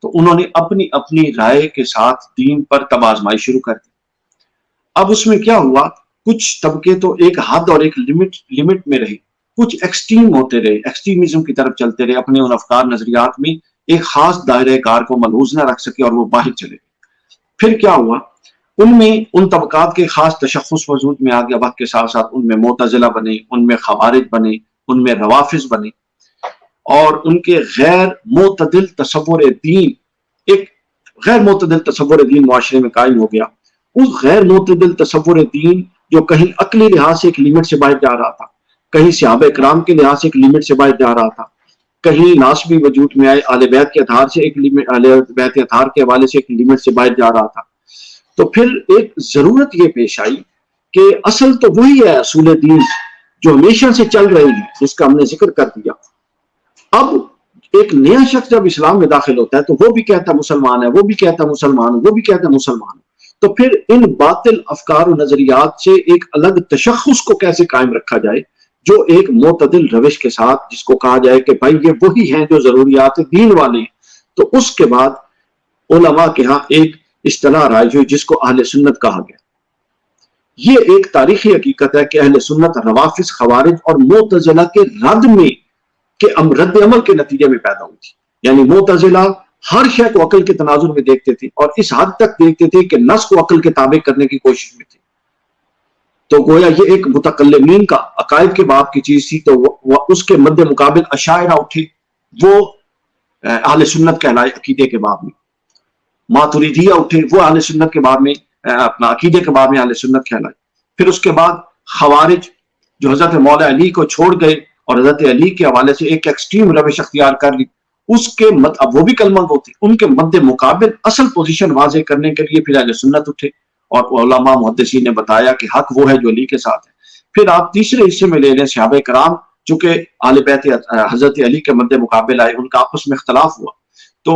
تو انہوں نے اپنی اپنی رائے کے ساتھ دین پر طب آزمائی شروع کر دی۔ اب اس میں کیا ہوا، کچھ طبقے تو ایک حد اور ایک لمٹ میں رہے، کچھ ایکسٹریم ہوتے رہے، ایکسٹریمزم کی طرف چلتے رہے، اپنے ان افکار نظریات میں ایک خاص دائرہ کار کو ملحوظ نہ رکھ سکے اور وہ باہر چلے گئے۔ پھر کیا ہوا، ان میں ان طبقات کے خاص تشخص وجود میں آ گیا، وقت کے ساتھ ساتھ ان میں معتزلہ بنے، ان میں خوارج بنے، ان میں روافض بنے، اور ان کے غیر معتدل تصور دین، ایک غیر معتدل تصور دین معاشرے میں قائم ہو گیا۔ اس غیر معتدل تصور دین جو کہیں عقلی لحاظ سے ایک لیمٹ سے باہر جا رہا تھا، کہیں صحابہ کرام کے لحاظ سے ایک لیمٹ سے باہر جا رہا تھا، کہیں ناسبی وجود میں آئے اہل بیت کے اطہار سے ایک لیمٹ، اہل بیت اطہار کے حوالے سے ایک لیمٹ سے باہر جا رہا تھا، تو پھر ایک ضرورت یہ پیش آئی کہ اصل تو وہی ہے اصول دین جو ہمیشہ سے چل رہی ہے، جس کا ہم نے ذکر کر دیا۔ اب ایک نیا شخص جب اسلام میں داخل ہوتا ہے تو وہ بھی کہتا ہے مسلمان ہے، وہ بھی کہتا ہے مسلمان ہے، وہ بھی کہتا ہے مسلمان ہے، تو پھر ان باطل افکار و نظریات سے ایک الگ تشخص کو کیسے قائم رکھا جائے جو ایک معتدل روش کے ساتھ، جس کو کہا جائے کہ بھائی یہ وہی ہیں جو ضروریات دین والے ہیں۔ تو اس کے بعد علماء کے ہاں ایک اصطلاح رائج ہوئی جس کو اہل سنت کہا گیا۔ یہ ایک تاریخی حقیقت ہے کہ اہل سنت روافض، خوارج اور معتزلہ کے رد عمل کے نتیجے میں پیدا ہوئی تھی۔ یعنی معتزلہ ہر شے کو عقل کے تناظر میں دیکھتے تھے اور اس حد تک دیکھتے تھے کہ نص کو عقل کے تابع کرنے کی کوشش میں تھے، تو گویا یہ ایک متکلمین کا عقائد کے باب کی چیز تھی، تو اس کے مد مقابل اشاعرہ اٹھے، وہ اہل سنت کہلائے عقیدے کے باب میں، ماتریدیہ اٹھے، وہ اہل سنت کے باب میں، اپنا عقیدے کے باب میں اہل سنت کہلائے۔ پھر اس کے بعد خوارج جو حضرت مولا علی کو چھوڑ گئے اور حضرت علی کے حوالے سے ایک ایکسٹریم روش اختیار کر لی، اس کے اب وہ بھی کلمہ گو تھے، ان کے مد مقابل اصل پوزیشن واضح کرنے کے لیے پھر اہل سنت اٹھے، اور علماء محدثین نے بتایا کہ حق وہ ہے جو علی کے ساتھ ہے۔ پھر آپ تیسرے حصے میں لے لیں صحابہ کرام، چونکہ اہل بیت حضرت علی کے مد مقابل آئے، ان کا آپس میں اختلاف ہوا، تو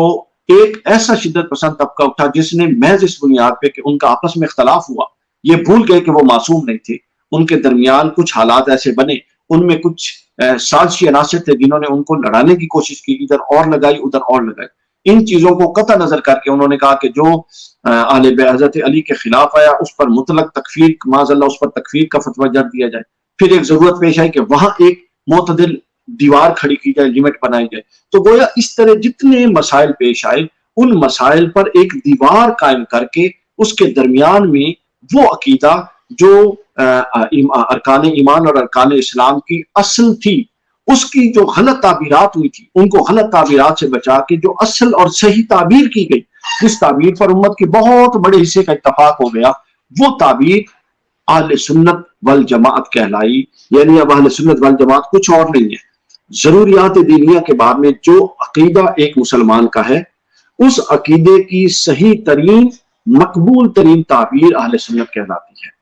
ایک ایسا شدت پسند طبقہ اٹھا جس نے محض اس بنیاد پہ کہ ان کا آپس میں اختلاف ہوا، یہ بھول گئے کہ وہ معصوم نہیں تھے، ان کے درمیان کچھ حالات ایسے بنے، ان میں کچھ سازشی عناصر تھے جنہوں نے ان کو لڑانے کی کوشش کی، ادھر اور لگائی ادھر اور لگائی۔ ان چیزوں کو قطع نظر کر کے انہوں نے کہا کہ جو اہل بیت حضرت علی کے خلاف آیا اس پر مطلق تکفیر، معاذ اللہ اس پر تکفیر کا فتویٰ جر دیا جائے۔ پھر ایک ضرورت پیش آئی کہ وہاں ایک معتدل دیوار کھڑی کی جائے، لمٹ بنائی جائے۔ تو گویا اس طرح جتنے مسائل پیش آئے ان مسائل پر ایک دیوار قائم کر کے اس کے درمیان میں وہ عقیدہ جو ارکان ایمان اور ارکان اسلام کی اصل تھی، اس کی جو غلط تعبیرات ہوئی تھی ان کو غلط تعبیرات سے بچا کے جو اصل اور صحیح تعبیر کی گئی، جس تعبیر پر امت کے بہت بڑے حصے کا اتفاق ہو گیا، وہ تعبیر اہل سنت والجماعت کہلائی۔ یعنی اب اہل سنت والجماعت کچھ اور نہیں ہے، ضروریات دینیہ کے بارے میں جو عقیدہ ایک مسلمان کا ہے اس عقیدے کی صحیح ترین مقبول ترین تعبیر اہل سنت کہلاتی ہے۔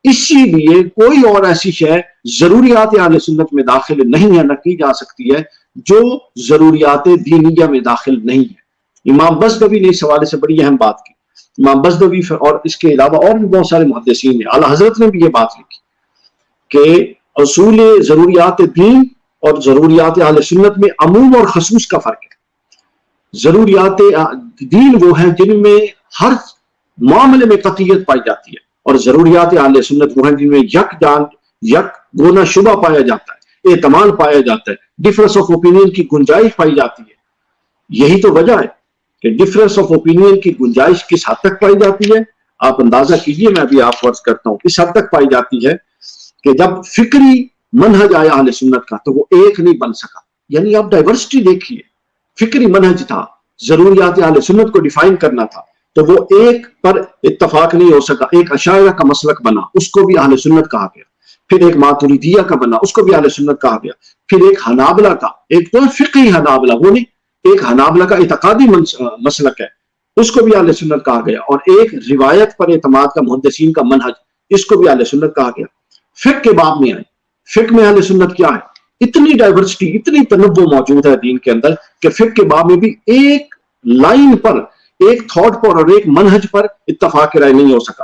اسی لیے کوئی اور ایسی شے ضروریات اہل سنت میں داخل نہیں ہے، نہ کی جا سکتی ہے جو ضروریات دینیہ میں داخل نہیں ہے۔ امام بزدوی نے اس حوالے سے بڑی اہم بات کی، امام بزدوی اور اس کے علاوہ اور بھی بہت سارے محدثین ہیں، اعلیٰ حضرت نے بھی یہ بات لکھی کہ اصول ضروریات دین اور ضروریات اہل سنت میں عموم اور خصوص کا فرق ہے۔ ضروریات دین وہ ہیں جن میں ہر معاملے میں قطعیت پائی جاتی ہے، اور ضروریات اہل سنت وہ ہیں جن میں یک گونا شبہ پایا جاتا ہے، احتمال پایا جاتا ہے، ڈفرنس آف اوپینین کی گنجائش پائی جاتی ہے۔ یہی تو وجہ ہے کہ ڈفرنس آف اوپینین کی گنجائش کس حد تک پائی جاتی ہے، آپ اندازہ کیجئے، میں ابھی آپ فرض کرتا ہوں، اس حد تک پائی جاتی ہے کہ جب فکری منہج آیا اہل سنت کا تو وہ ایک نہیں بن سکا۔ یعنی آپ ڈائیورسٹی دیکھیے، فکری منہج تھا، ضروریات اہل سنت کو ڈیفائن کرنا تھا، تو وہ ایک پر اتفاق نہیں ہو سکا۔ ایک اشاعرہ کا مسلک بنا، اس کو بھی اہل سنت کہا گیا، پھر ایک ماتریدیہ کا بنا، اس کو بھی اہل سنت کہا گیا، پھر ایک حنابلہ کا، ایک تو فقہی حنابلہ، وہ نہیں، ایک حنابلہ کا اعتقادی مسلک ہے، اس کو بھی اہل سنت کہا گیا، اور ایک روایت پر اعتماد کا محدثین کا منہج، اس کو بھی اہل سنت کہا گیا۔ فقہ کے باب میں آئے، فقہ میں اہل سنت کیا ہے؟ اتنی ڈائیورسٹی، اتنی تنوع موجود ہے دین کے اندر کہ فقہ کے باب میں بھی ایک لائن پر، ایک تھاٹ پر اور ایک منہج پر اتفاق رائے نہیں ہو سکا۔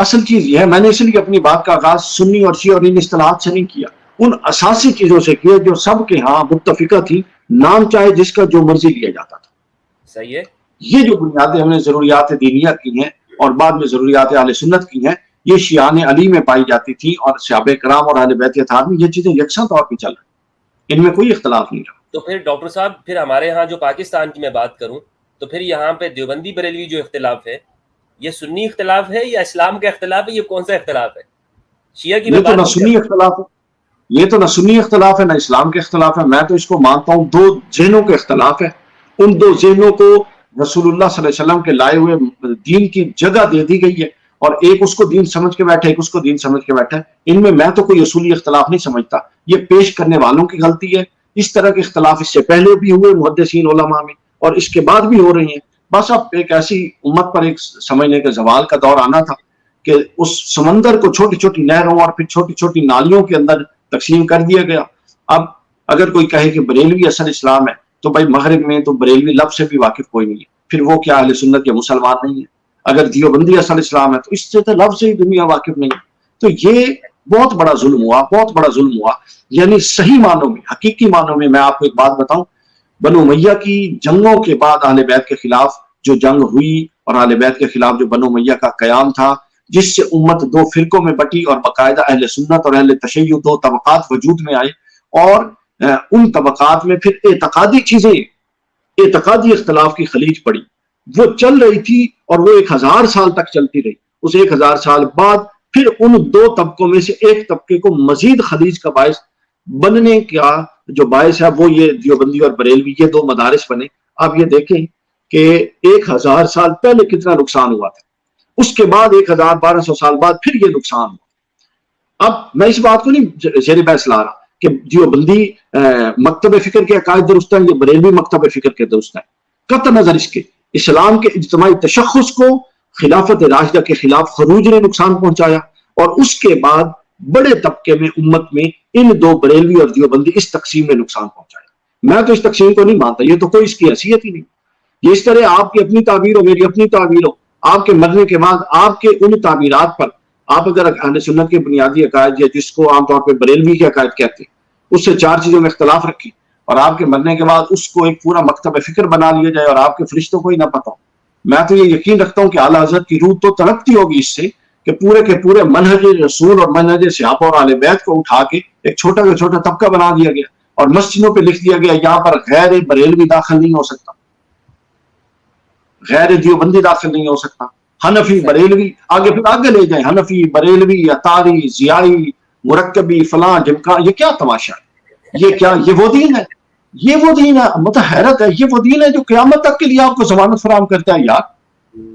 اصل چیز یہ ہے، میں نے اس لیے اپنی بات کا آغاز سنی اور شیعہ اور ان اصطلاحات سے نہیں کیا، ان اساسی چیزوں سے کیا جو سب کے ہاں متفقہ تھی، نام چاہے جس کا جو مرضی لیا جاتا تھا۔ صحیح ہے۔ یہ جو بنیادیں ہم نے ضروریات دینیہ کی ہیں اور بعد میں ضروریات اہل سنت کی ہیں، یہ شیعان علی میں پائی جاتی تھی، اور صحابہ کرام اور اہل بیت اطہار میں یہ چیزیں یکساں طور پہ چل رہی، ان میں کوئی اختلاف نہیں رہا۔ تو پھر ڈاکٹر صاحب، پھر ہمارے ہاں جو پاکستان کی میں بات کروں تو پھر یہاں پہ دیوبندی بریلوی جو اختلاف ہے، یہ سنی اختلاف ہے یا اسلام کا اختلاف ہے؟ یہ کون سا اختلاف ہے؟ شیعہ کی میں یہ تو بات نہ نہیں سنی اختلاف ہے، یہ تو نہ سنی اختلاف ہے نہ اسلام کے اختلاف ہے، میں تو اس کو مانتا ہوں دو ذہنوں کے اختلاف ہے۔ ان دو ذہنوں کو رسول اللہ صلی اللہ علیہ وسلم کے لائے ہوئے دین کی جگہ دے دی گئی ہے، اور ایک اس کو دین سمجھ کے بیٹھا ہے، ایک اس کو دین سمجھ کے بیٹھا ہے۔ ان میں تو کوئی اصولی اختلاف نہیں سمجھتا، یہ پیش کرنے والوں کی غلطی ہے۔ اس طرح کے اختلاف اس سے پہلے بھی ہوئے محدثین علماء میں، اور اس کے بعد بھی ہو رہی ہیں۔ بس اب ایک ایسی امت پر ایک سمجھنے کے زوال کا دور آنا تھا کہ اس سمندر کو چھوٹی چھوٹی نہروں اور پھر چھوٹی چھوٹی نالیوں کے اندر تقسیم کر دیا گیا۔ اب اگر کوئی کہے کہ بریلوی اصل اسلام ہے، تو بھائی مغرب میں تو بریلوی لفظ سے بھی واقف کوئی نہیں ہے، پھر وہ کیا اہل سنت یا مسلمان نہیں ہے؟ اگر دیوبندی اصل اسلام ہے تو اس سے تو لفظ سے ہی دنیا واقف نہیں ہے۔ تو یہ بہت بڑا ظلم ہوا، بہت بڑا ظلم ہوا۔ یعنی صحیح معنوں میں، حقیقی معنوں میں آپ کو ایک بات بتاؤں، بنو امیہ کی جنگوں کے بعد اہل بیت کے خلاف جو جنگ ہوئی اور اہل بیت کے خلاف جو بنو امیہ کا قیام تھا، جس سے امت دو فرقوں میں بٹی اور باقاعدہ اہل سنت اور اہل تشیع دو طبقات وجود میں آئے، اور ان طبقات میں پھر اعتقادی چیزیں، اعتقادی اختلاف کی خلیج پڑی، وہ چل رہی تھی اور وہ 1000 سال تک چلتی رہی۔ اس 1000 سال بعد پھر ان دو طبقوں میں سے ایک طبقے کو مزید خلیج کا باعث بننے کا جو باعث ہے وہ یہ دیوبندی اور بریلوی، یہ دو مدارس بنے۔ آپ یہ دیکھیں کہ 1000 سال پہلے کتنا نقصان ہوا تھا، اس کے بعد 1200 سال بعد پھر یہ نقصان ہوا۔ اب میں اس بات کو نہیں زیر بحث لا رہا کہ دیوبندی مکتب فکر کے عقائد درست ہیں، یہ بریلوی مکتب فکر کے درست ہیں۔ قطع نظر اس کے اسلام کے اجتماعی تشخص کو خلافت راشدہ کے خلاف خروج نے نقصان پہنچایا، اور اس کے بعد بڑے طبقے میں امت میں ان دو بریلوی اور دیوبندی اس تقسیم نے نقصان پہنچایا۔ میں تو اس تقسیم کو نہیں مانتا، یہ تو کوئی اس کی حیثیت ہی نہیں۔ یہ اس طرح آپ کی اپنی تعبیر ہو، میری اپنی تعبیر ہو، آپ کے مرنے کے بعد آپ کے ان تعبیرات پر آپ اگر اہل سنت کے بنیادی عقائد، یا جس کو عام طور پہ بریلوی کے عقائد کہتے ہیں، اس سے 4 چیزوں میں اختلاف رکھی، اور آپ کے مرنے کے بعد اس کو ایک پورا مکتب فکر بنا لیا جائے اور آپ کے فرشتوں کو ہی نہ پتہ ہو، میں تو یہ یقین رکھتا ہوں کہ اعلیٰ حضرت کی روح تو ترقی ہوگی اس سے کہ پورے کے پورے منہج رسول اور منہج صحابہ اور اہل بیت کو اٹھا کے ایک چھوٹا سے چھوٹا طبقہ بنا دیا گیا، اور مسجدوں پہ لکھ دیا گیا یہاں پر غیر بریلوی داخل نہیں ہو سکتا، غیر دیوبندی داخل نہیں ہو سکتا، حنفی بریلوی آگے پھر آگے لے جائیں، حنفی بریلوی اطاری زیائی مرکبی فلاں جمکا، یہ کیا تماشا ہے؟ یہ کیا یہ وہ دین ہے؟ یہ وہ دین ہے؟ مطلب حیرت ہے، یہ وہ دین ہے جو قیامت تک کے لیے آپ کو ضمانت فراہم کرتا ہے یار،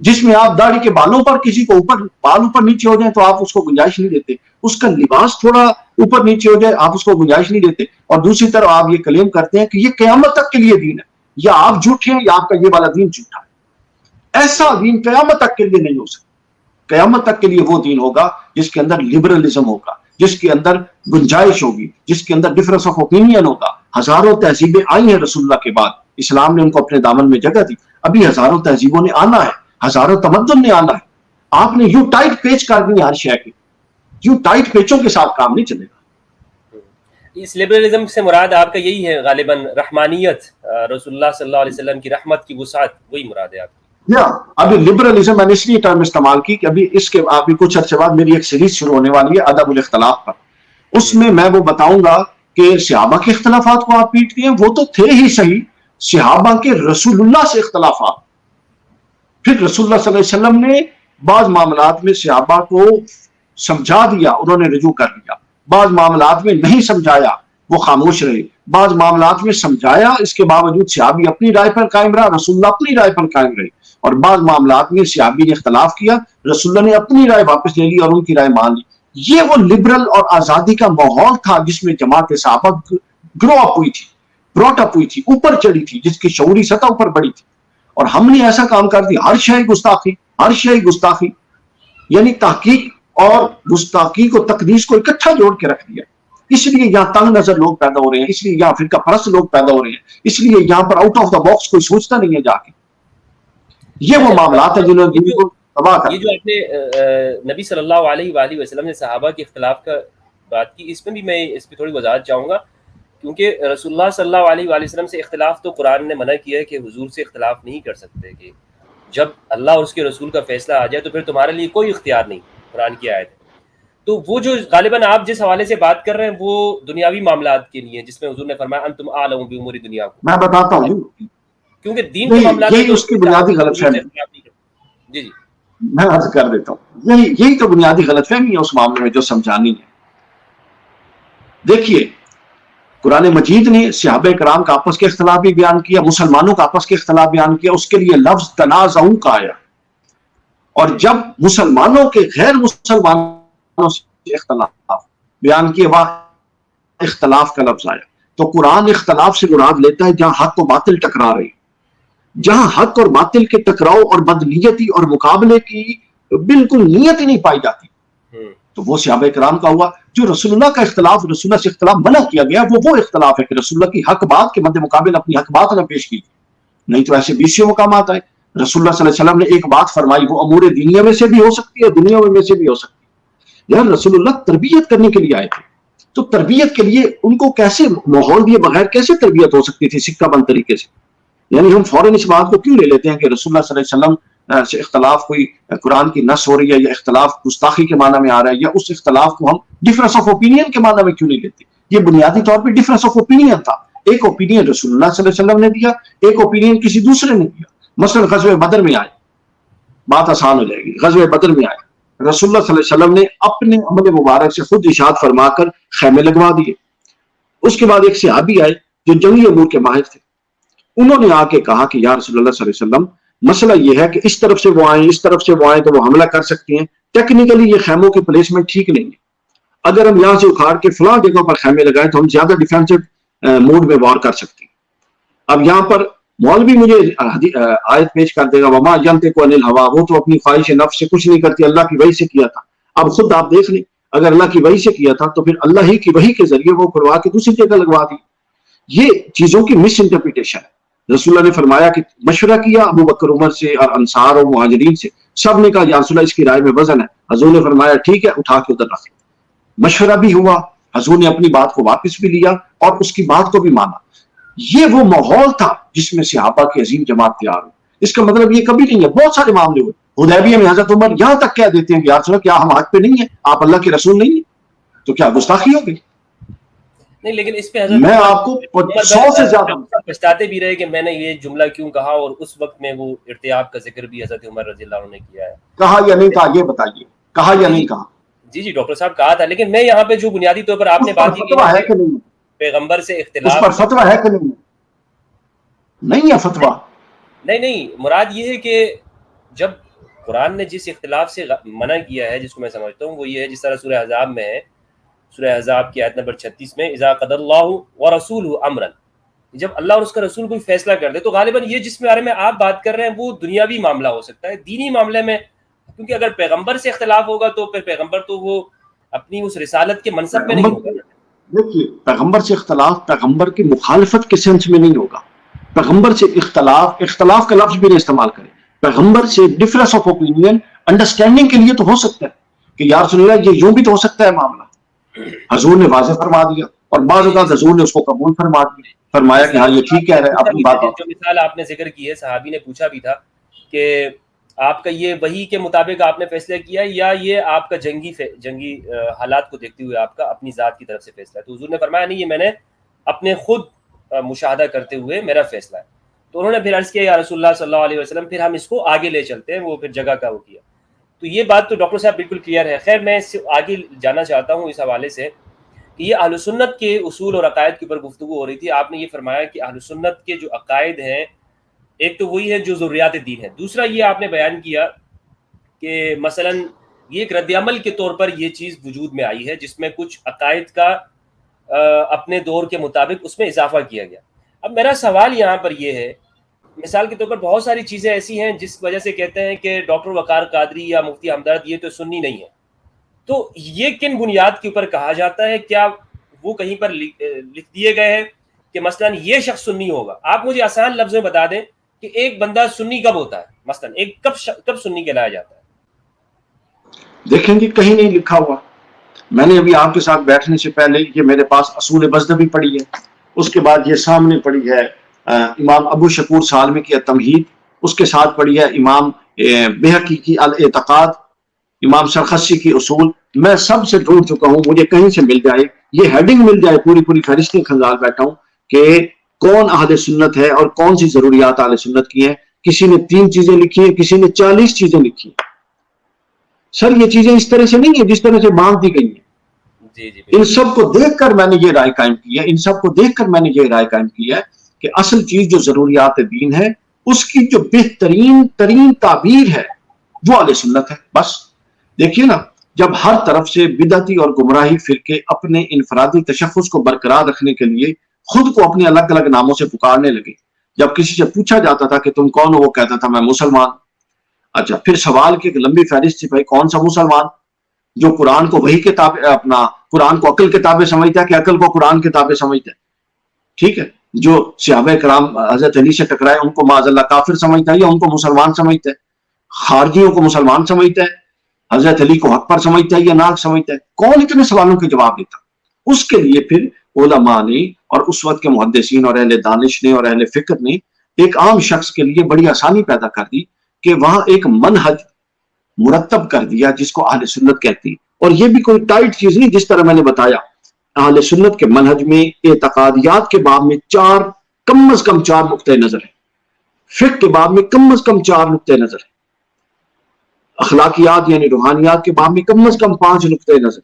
جس میں آپ داڑھی کے بالوں پر کسی کو بال اوپر نیچے ہو جائیں تو آپ اس کو گنجائش نہیں دیتے، اس کا لباس تھوڑا اوپر نیچے ہو جائے آپ اس کو گنجائش نہیں دیتے، اور دوسری طرف آپ یہ کلیم کرتے ہیں کہ یہ قیامت تک کے لیے دین ہے، یا آپ جھوٹے ہیں یا آپ کا یہ والا دین جھوٹا ہے۔ ایسا دین قیامت تک کے لیے نہیں ہو سکتا۔ قیامت تک کے لیے وہ دین ہوگا جس کے اندر لبرلزم ہوگا، جس کے اندر گنجائش ہوگی، جس کے اندر ڈفرنس آف اوپینین ہوگا۔ ہزاروں تہذیبیں آئی ہیں رسول اللہ کے بعد، اسلام نے ان کو اپنے دامن میں جگہ دی، ابھی ہزاروں تہذیبوں نے آنا ہے، ہزاروں تمدن نے آنا ہے۔ آپ نے یوں ٹائٹ پیچ کر دی ہر شے کے، یوں ٹائٹ پیچوں کے ساتھ کام نہیں چلے گا۔ اس لبرلزم سے مراد آپ کا یہی ہے غالباً رحمانیت، رسول اللہ صلی اللہ علیہ وسلم کی رحمت کی وسعت، وہی مراد ہے آپ کی؟ ابھی لبرلزم میں نے اس لیے ٹرم استعمال کی کہ ابھی اس کے ابھی کچھ عرصے بعد میری ایک سیریز شروع ہونے والی ہے ادب الاختلاف پر، اس میں وہ بتاؤں گا کہ صحابہ کے اختلافات کو آپ پیٹتے ہیں، وہ تو تھے ہی صحیح، صحابہ کے رسول اللہ سے اختلافات، پھر رسول اللہ صلی اللہ علیہ وسلم نے بعض معاملات میں صحابہ کو سمجھا دیا، انہوں نے رجوع کر لیا، بعض معاملات میں نہیں سمجھایا، وہ خاموش رہے، بعض معاملات میں سمجھایا، اس کے باوجود صحابی اپنی رائے پر قائم رہا، رسول اللہ اپنی رائے پر قائم رہے، اور بعض معاملات میں صحابی نے اختلاف کیا، رسول اللہ نے اپنی رائے واپس لے لی اور ان کی رائے مان لی۔ یہ وہ لبرل اور آزادی کا ماحول تھا جس میں جماعت صحابہ گرو اپ ہوئی تھی، براٹ اپ ہوئی تھی، اوپر چڑھی تھی، جس کی شعوری سطح اوپر بڑھی تھی، اور ہم نے ایسا کام کر دیا، ہر شے گستاخی، ہر شے گستاخی، یعنی تحقیق اور گستاخی کو تقدیس کو اکٹھا جوڑ کے رکھ دیا۔ اس لیے یہاں تنگ نظر لوگ پیدا ہو رہے ہیں، اس لیے یہاں فرقہ پرست لوگ پیدا ہو رہے ہیں، اس لیے یہاں پر آؤٹ آف دا باکس کوئی سوچتا نہیں ہے جا کے۔ یہ وہ معاملات ہیں جن کو تباہ کر یہ جو آپ نے نبی صلی اللہ علیہ وآلہ وسلم نے صحابہ کے اختلاف کا بات کی، اس میں بھی میں اس پہ تھوڑی وضاحت چاہوں گا، کیونکہ رسول اللہ صلی اللہ علیہ وآلہ وسلم سے اختلاف تو قرآن نے منع کیا ہے کہ حضور سے اختلاف نہیں کر سکتے، کہ جب اللہ اور اس کے رسول کا فیصلہ آ جائے تو پھر تمہارے لیے کوئی اختیار نہیں، قرآن کی آیت ہے۔ تو وہ جو غالباً آپ جس حوالے سے بات کر رہے ہیں وہ دنیاوی معاملات کے لیے، جس میں حضور نے فرمایا انتم اعلم بامور دنیا کو، میں بتاتا ہوں، کیونکہ دین کے معاملات میں یہی تو اس کی بنیادی غلط حضور سے فہمی، اختلاف نہیں کرتے۔ جی جی میں عرض کر دیتا ہوں، یہی تو بنیادی غلط فہمی ہے اس معاملے میں جو سمجھانی ہے۔ دیکھیے، قرآن مجید نے صحابہ کرام کا آپس کے اختلاف بھی بیان کیا، مسلمانوں کا آپس کے اختلاف بیان کیا، اس کے لیے لفظ تنازعوا کا آیا، اور جب مسلمانوں کے غیر مسلمانوں سے اختلاف بیان کیے وہاں اختلاف کا لفظ آیا۔ تو قرآن اختلاف سے مراد لیتا ہے جہاں حق و باطل ٹکرا رہی، جہاں حق اور باطل کے ٹکراؤ اور بدنیتی اور مقابلے کی بالکل نیت ہی نہیں پائی جاتی، تو وہ صحابہ کرام کا ہوا۔ جو رسول اللہ کا اختلاف، رسول اللہ سے اختلاف منع کیا گیا، وہ اختلاف ہے کہ رسول اللہ کی حق بات کے مد مقابل اپنی حق بات نہ پیش کی، نہیں تو ایسے بیسیوں مقامات آئے۔ رسول اللہ صلی اللہ علیہ وسلم نے ایک بات فرمائی، وہ امور دینیا میں سے بھی ہو سکتی ہے، دنیا میں سے بھی ہو سکتی ہے۔ یار رسول اللہ تربیت کرنے کے لیے آئے تھے، تو تربیت کے لیے ان کو کیسے ماحول دیے بغیر کیسے تربیت ہو سکتی تھی سکہ بند طریقے سے؟ یعنی ہم فوراً اس بات کو کیوں لے لیتے ہیں کہ رسول اللہ صلی اللہ علیہ وسلم سے اختلاف کوئی قرآن کی نص ہو رہی ہے، یا اختلاف گستاخی کے معنی میں آ رہا ہے، یا اس اختلاف کو ہم ڈفرنس آف اوپینین کے معنی میں کیوں نہیں لیتے؟ یہ بنیادی طور پہ ڈفرنس آف اوپینین تھا۔ ایک اوپینین رسول اللہ صلی اللہ علیہ وسلم نے دیا، ایک اوپینین کسی دوسرے نے دیا۔ مثلا غزوہ بدر میں آئے، بات آسان ہو جائے گی، غزوہ بدر میں آئے، رسول اللہ صلی اللہ علیہ وسلم نے اپنے عمل مبارک سے خود ارشاد فرما کر خیمے لگوا دیے۔ اس کے بعد ایک صحابی آئے جو جنگی امور کے ماہر تھے، انہوں نے آ کے کہا کہ یا رسول اللہ صلی اللہ علیہ وسلم، مسئلہ یہ ہے کہ اس طرف سے وہ آئیں، اس طرف سے وہ آئیں تو وہ حملہ کر سکتے ہیں، ٹیکنیکلی یہ خیموں کی پلیسمنٹ ٹھیک نہیں ہے، اگر ہم یہاں سے اکھاڑ کے فلاں جگہ پر خیمے لگائیں تو ہم زیادہ ڈیفینسو موڈ میں وار کر سکتے ہیں۔ اب یہاں پر مولوی مجھے آیت پیش کر دے گا وما ینطق عن الہوا، وہ تو اپنی خواہش نفس سے کچھ نہیں کرتی، اللہ کی وحی سے کیا تھا۔ اب خود آپ دیکھ لیں، اگر اللہ کی وحی سے کیا تھا تو پھر اللہ ہی کی وحی کے ذریعے وہ کروا کے دوسری جگہ لگوا دی۔ یہ چیزوں کی مس انٹرپریٹیشن ہے۔ رسول اللہ نے فرمایا کہ مشورہ کیا ابو بکر عمر سے اور انصار اور مہاجرین سے، سب نے کہا یا رسول اللہ اس کی رائے میں وزن ہے، حضور نے فرمایا ٹھیک ہے، اٹھا کے ادھر رکھ لو۔ مشورہ بھی ہوا، حضور نے اپنی بات کو واپس بھی لیا اور اس کی بات کو بھی مانا۔ یہ وہ ماحول تھا جس میں صحابہ کی عظیم جماعت تیار ہوئی۔ اس کا مطلب یہ کبھی نہیں ہے، بہت سارے معاملے ہوئے، حدیبیہ میں حضرت عمر یہاں تک کہہ دیتے ہیں کہ یا رسول اللہ کیا ہم حق پہ نہیں ہیں، آپ اللہ کے رسول نہیں ہیں، تو کیا گستاخی ہو گئی؟ نہیں، لیکن اس پہ حضرت میں آپ کو 100 سے زیادہ پچھتاتے بھی رہے کہ میں نے یہ جملہ کیوں کہا، اور اس وقت میں وہ ارتیاب کا ذکر بھی حضرت عمر رضی اللہ عنہ نے کیا ہے۔ کہا یا نہیں کہا یہ بتائیے، کہا یا نہیں کہا؟ جی جی ڈاکٹر صاحب کہا تھا، لیکن میں یہاں پہ جو بنیادی طور پر آپ نے بات کی فتویٰ ہے کہ نہیں؟ پیغمبر سے اس اختلاف، پر فتویٰ ہے کہ نہیں؟ نہیں ہے فتویٰ۔ نہیں، مراد یہ ہے کہ جب قرآن نے جس اختلاف سے منع کیا ہے، جس کو میں سمجھتا ہوں وہ یہ ہے، جس طرح سورہ احزاب میں ہے، سورہ احزاب کی آیت نمبر 36 میں اذا قضى اللہ ورسولہ امرا، جب اللہ اور اس کا رسول کوئی فیصلہ کر دے، تو غالباً یہ جس بارے میں آپ بات کر رہے ہیں وہ دنیاوی معاملہ ہو سکتا ہے، دینی معاملے میں، کیونکہ اگر پیغمبر سے اختلاف ہوگا تو پھر پیغمبر تو وہ اپنی اس رسالت کے منصب میں نہیں ہوگا۔ دیکھیے، پیغمبر سے اختلاف پیغمبر کی مخالفت کے سینس میں نہیں ہوگا۔ پیغمبر سے اختلاف کا لفظ بھی نہیں استعمال کریں، پیغمبر سے ڈفرنس آف اوپینین انڈرسٹینڈنگ کے لیے تو ہو سکتا ہے کہ یا رسول اللہ یہ یوں بھی تو ہو سکتا ہے معاملہ، حضور نے واضح فرما دیا، اور بعض اوقات حضور نے اس کو قبول فرما دیا، فرمایا کہ ہاں یہ ٹھیک کہہ رہے ہیں، اپنی بات۔ جو مثال آپ نے ذکر کی ہے، صحابی نے پوچھا بھی تھا کہ آپ کا یہ وحی کے مطابق آپ نے فیصلہ کیا یا یہ آپ کا جنگی حالات کو دیکھتے ہوئے آپ کا اپنی ذات کی طرف سے فیصلہ ہے؟ تو حضور نے فرمایا نہیں، یہ میں نے اپنے خود مشاہدہ کرتے ہوئے میرا فیصلہ ہے۔ تو انہوں نے پھر عرض کیا یا رسول اللہ صلی اللہ علیہ وسلم پھر ہم اس کو آگے لے چلتے ہیں، وہ پھر جگہ کا وہ کیا۔ تو یہ بات تو ڈاکٹر صاحب بالکل کلیئر ہے۔ خیر میں اس سے آگے جانا چاہتا ہوں اس حوالے سے کہ یہ اہل سنت کے اصول اور عقائد کے اوپر گفتگو ہو رہی تھی۔ آپ نے یہ فرمایا کہ اہل سنت کے جو عقائد ہیں، ایک تو وہی ہے جو ضروریات دین ہے، دوسرا یہ آپ نے بیان کیا کہ مثلا یہ ایک رد عمل کے طور پر یہ چیز وجود میں آئی ہے جس میں کچھ عقائد کا اپنے دور کے مطابق اس میں اضافہ کیا گیا۔ اب میرا سوال یہاں پر یہ ہے، مثال کے طور پر بہت ساری چیزیں ایسی ہیں جس وجہ سے کہتے ہیں کہ ڈاکٹر وقار قادری یا مفتی ہمدرد یہ تو سنی نہیں ہے، تو یہ کن بنیاد کے اوپر کہا جاتا ہے؟ کیا وہ کہیں پر لکھ دیے گئے ہیں کہ مثلا یہ شخص سنی ہوگا؟ آپ مجھے آسان لفظ میں بتا دیں کہ ایک بندہ سنی کب ہوتا ہے، مثلا ایک کب سنی کہلایا جاتا ہے؟ دیکھیں گے کہیں نہیں لکھا ہوا. میں نے ابھی آپ کے ساتھ بیٹھنے سے پہلے یہ میرے پاس اصول بزدبی پڑھی ہے، اس کے بعد یہ سامنے پڑھی ہے امام ابو شکور سالمی کی التمہید، اس کے ساتھ پڑھی ہے امام بہقی کی الاعتقاد، امام سرخسی کی اصول. میں سب سے ڈھونڈ چکا ہوں، مجھے کہیں سے مل جائے، یہ ہیڈنگ مل جائے، پوری فہرستیں کھنگال بیٹھا ہوں کہ کون اہل سنت ہے اور کون سی ضروریات اہل سنت کی ہیں. کسی نے 3 چیزیں لکھی ہیں، کسی نے 40 چیزیں لکھی ہیں. سر یہ چیزیں اس طرح سے نہیں ہیں جس طرح سے باندھ دی گئی ہیں. جی جی ان سب کو دیکھ کر میں نے یہ رائے قائم کی ہے، ان سب کو دیکھ کر میں نے یہ رائے قائم کی ہے کہ اصل چیز جو ضروریات دین ہے اس کی جو بہترین ترین تعبیر ہے وہ اہل سنت ہے. بس دیکھیے نا، جب ہر طرف سے بدعتی اور گمراہی فرقے اپنے انفرادی تشخص کو برقرار رکھنے کے لیے خود کو اپنے الگ الگ ناموں سے پکارنے لگے، جب کسی سے پوچھا جاتا تھا کہ تم کون ہو، وہ کہتا تھا میں مسلمان. اچھا، پھر سوال کی ایک لمبی فہرست تھی، بھائی کون سا مسلمان؟ جو قرآن کو وہی کتاب، اپنا قرآن کو عقل کتابیں سمجھتا ہے کہ عقل کو قرآن کتابیں سمجھتا ہے؟ ٹھیک ہے. جو صحابہ کرام حضرت علی سے ٹکرائے ان کو معاذ اللہ کافر سمجھتا ہے یا ان کو مسلمان سمجھتا ہے؟ خارجیوں کو مسلمان سمجھتا ہے، حضرت علی کو حق پر سمجھتا ہے یا ناحق سمجھتا ہے؟ کون اتنے سوالوں کے جواب دیتا؟ اس کے لیے پھر علماء نے اور اس وقت کے محدثین اور اہل دانش نے اور اہل فکر نے ایک عام شخص کے لیے بڑی آسانی پیدا کر دی کہ وہاں ایک منہج مرتب کر دیا جس کو اہل سنت کہتی. اور یہ بھی کوئی ٹائٹ چیز نہیں، جس طرح میں نے بتایا اہل سنت کے منہج میں اعتقادیات کے باب میں کم از کم 4 نقطۂ نظر ہے، فقہ کے باب میں کم از کم 4 نقطۂ نظر ہے، اخلاقیات یعنی روحانیات کے باب میں کم از کم 5 نقطۂ نظر.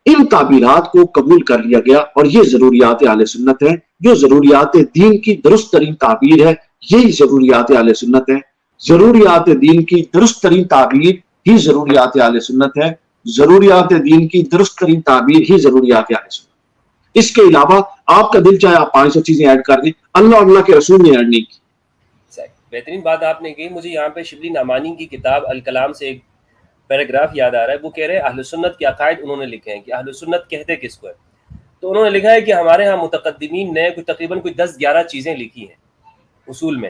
ان تعبیرات کو قبول کر لیا گیا اور یہ ضروریات اہل سنت ہیں. جو ضروریات دین کی درست ترین تعبیر ہے یہی ضروریات اہل سنت ہے. ضروریات دین کی درست ترین تعبیر ہی ضروریات اہل سنت ہے. ضروریات دین کی درست ترین تعبیر ہی ضروریات اہل سنت. اس کے علاوہ آپ کا دل چاہے آپ 500 چیزیں ایڈ کر دیں، اللہ اور اللہ کے رسول نے ایڈ نہیں کی. بہترین بات آپ نے کی. مجھے یہاں پہ شبلی نعمانی کی کتاب الکلام سے ایک پیراگراف یاد آ رہا ہے. وہ کہہ رہے ہیں اہل سنت کے عقائد انہوں نے لکھے ہیں کہ اہل سنت کہتے کس کو ہے. تو انہوں نے لکھا ہے کہ ہمارے ہاں متقدمین نے تقریباً 10-11 چیزیں لکھی ہیں اصول میں.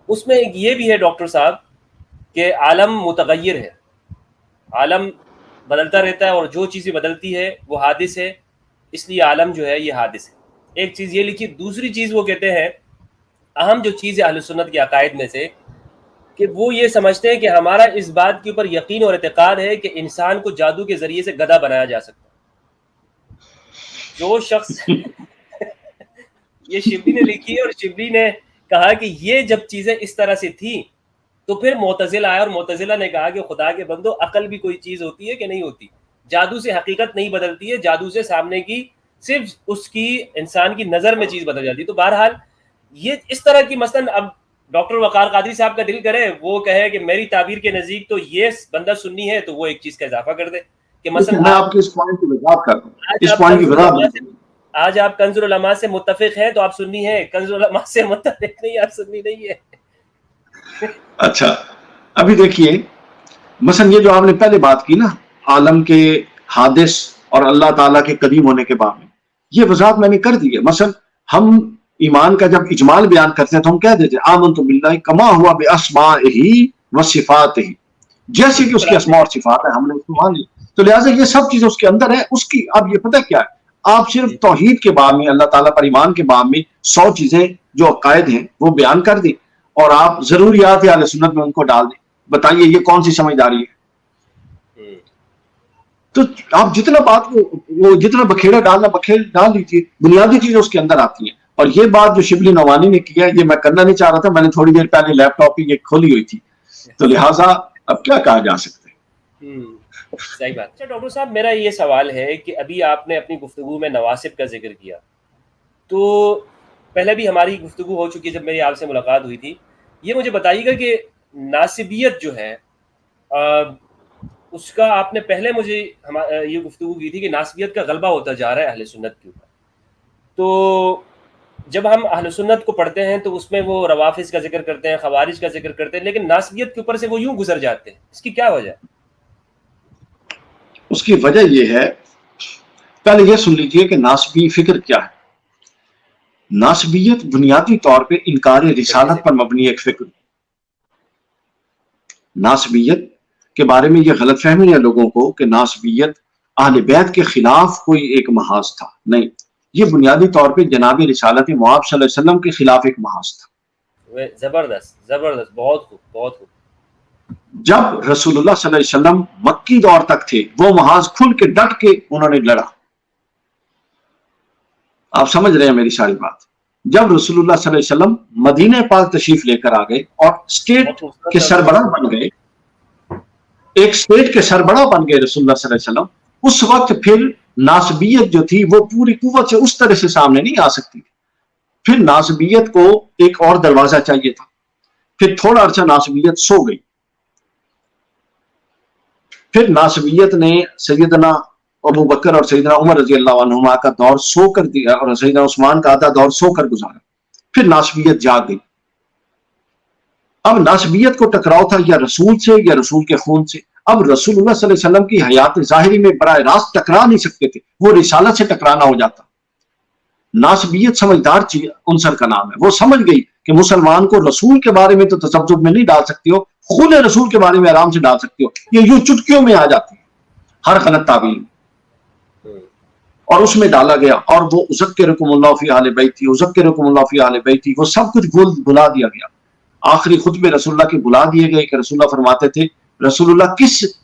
اس میں ایک یہ بھی ہے ڈاکٹر صاحب کہ عالم متغیر ہے، عالم بدلتا رہتا ہے اور جو چیزیں بدلتی ہے وہ حادث ہے، اس لیے عالم جو ہے یہ حادث ہے. ایک چیز یہ لکھی. دوسری چیز وہ کہتے ہیں اہم جو چیز ہے اہل سنت کے عقائد میں سے کہ وہ یہ سمجھتے ہیں کہ ہمارا اس بات کے اوپر یقین اور اعتقاد ہے کہ انسان کو جادو کے ذریعے سے گدھا بنایا جا سکتا ہے. جو شخص یہ شبلی نے لکھی ہے اور شبلی نے کہا کہ یہ جب چیزیں اس طرح سے تھی تو پھر معتزلہ آیا اور معتزلہ نے کہا کہ خدا کے بندو عقل بھی کوئی چیز ہوتی ہے کہ نہیں ہوتی؟ جادو سے حقیقت نہیں بدلتی ہے، جادو سے سامنے کی صرف اس کی انسان کی نظر میں چیز بدل جاتی ہے. تو بہرحال یہ اس طرح کی مثلاً اب ڈاکٹر وقار قادری صاحب کا دل کرے وہ کہے کہ میری تعبیر کے نزدیک تو یہ بندہ سنی ہے تو وہ ایک چیز کا اضافہ کر دے کہ مثلا میں آپ کے اس پوائنٹ کی وضاحت کرتا ہوں، اس پوائنٹ کی وضاحت. آج آپ کنز العلماء سے متفق ہیں تو آپ سنی ہے، کنز العلماء سے متفق نہیں آپ سنی نہیں ہے. اچھا ابھی دیکھیے مثلا یہ جو آپ نے پہلے بات کی نا عالم کے حادث اور اللہ تعالیٰ کے قدیم ہونے کے بارے میں، یہ وضاحت میں نے کر دی ہے. مثلا ہم ایمان کا جب اجمال بیان کرتے ہیں تو ہم کہہ دیتے ہیں آمنت باللہ کما ہوا باسمائہ و صفاتہ، جیسے کہ اس کی اسماء اور صفات ہے ہم نے اس کو مان لی. تو لہٰذا یہ سب چیزیں اس کے اندر ہے. اس کی اب یہ پتہ کیا ہے، آپ صرف توحید کے باب میں اللہ تعالیٰ پر ایمان کے باب میں 100 چیزیں جو عقائد ہیں وہ بیان کر دیں اور آپ ضروریات اہل سنت میں ان کو ڈال دیں. بتائیے یہ کون سی سمجھداری ہے؟ تو آپ جتنا بات وہ جتنا بکھیڑا ڈالنا بکھیڑ ڈال دیجیے، بنیادی چیزیں اس کے اندر آتی ہیں. اور یہ بات جو شبلی نعمانی نے کیا یہ میں کرنا نہیں چاہ رہا تھا، میں نے تھوڑی دیر پہلے لیپ ٹاپ کی یہ کھولی ہوئی تھی، تو لہٰذا اب کیا کہا جا سکتا ہے. صحیح بات. اچھا ڈاکٹر صاحب میرا یہ سوال ہے کہ ابھی آپ نے اپنی گفتگو میں نواسب کا ذکر کیا، تو پہلے بھی ہماری گفتگو ہو چکی جب میری آپ سے ملاقات ہوئی تھی. یہ مجھے بتائیے گا کہ ناسبیت جو ہے اس کا آپ نے پہلے مجھے یہ گفتگو کی تھی کہ ناسبیت کا غلبہ ہوتا جا رہا ہے اہل سنت کے اوپر. تو جب ہم اہل سنت کو پڑھتے ہیں تو اس میں وہ روافض کا ذکر کرتے ہیں، خوارج کا ذکر کرتے ہیں، لیکن ناسبیت کے اوپر سے وہ یوں گزر جاتے ہیں. اس کی کیا وجہ ہے؟ اس کی وجہ یہ ہے، پہلے یہ سن لیجئے کہ ناسبی فکر کیا ہے. ناسبیت بنیادی طور پہ انکار رسالت پر مبنی ایک فکر. ناسبیت کے بارے میں یہ غلط فہمی ہے لوگوں کو کہ ناسبیت اہل بیت کے خلاف کوئی ایک محاذ تھا، نہیں، یہ بنیادی طور پہ جناب رسالت مآب صلی اللہ علیہ وسلم کے خلاف ایک محاذ تھا۔ زبردست زبردست، بہت خوب بہت خوب۔ جب رسول اللہ صلی اللہ علیہ وسلم مکی دور تک تھے وہ محاذ کھل کے ڈٹ کے انہوں نے لڑا۔ آپ سمجھ رہے ہیں میری ساری بات؟ جب رسول اللہ صلی اللہ علیہ وسلم مدینہ پاک تشریف لے کر آ گئے اور اسٹیٹ کے سربراہ بن گئے، ایک اسٹیٹ کے سربراہ بن گئے رسول اللہ صلی اللہ علیہ وسلم، اس وقت پھر ناسبیت جو تھی وہ پوری قوت سے اس طرح سے سامنے نہیں آ سکتی تھی۔ پھر ناسبیت کو ایک اور دروازہ چاہیے تھا۔ پھر تھوڑا عرصہ ناسبیت سو گئی، پھر ناسبیت نے سیدنا ابو بکر اور سیدنا عمر رضی اللہ عنہما کا دور سو کر دیا اور سیدنا عثمان کا آدھا دور سو کر گزارا۔ پھر ناسبیت جاگ گئی۔ اب ناسبیت کو ٹکراؤ تھا یا رسول سے یا رسول کے خون سے۔ اب رسول اللہ صلی اللہ علیہ وسلم کی حیات ظاہری میں براہ راست ٹکرا نہیں سکتے تھے، وہ رسالت سے ٹکرانا ہو جاتا۔ ناسبیت سمجھدار عنصر کا نام ہے، وہ سمجھ گئی کہ مسلمان کو رسول کے بارے میں تو تذبذب میں نہیں ڈال سکتے ہو، خون رسول کے بارے میں آرام سے ڈال سکتے ہو، یہ یوں چٹکیوں میں آ جاتی ہے ہر غلط تعبیر، اور اس میں ڈالا گیا، اور وہ اذکرکم اللہ فی اہل بیتی، اذکرکم اللہ فی اہل بیتی، وہ سب کچھ بھلا دیا گیا۔ آخری خطبے رسول اللہ کے بلا دیے گئے کہ رسول اللہ فرماتے تھے، رسول اللہ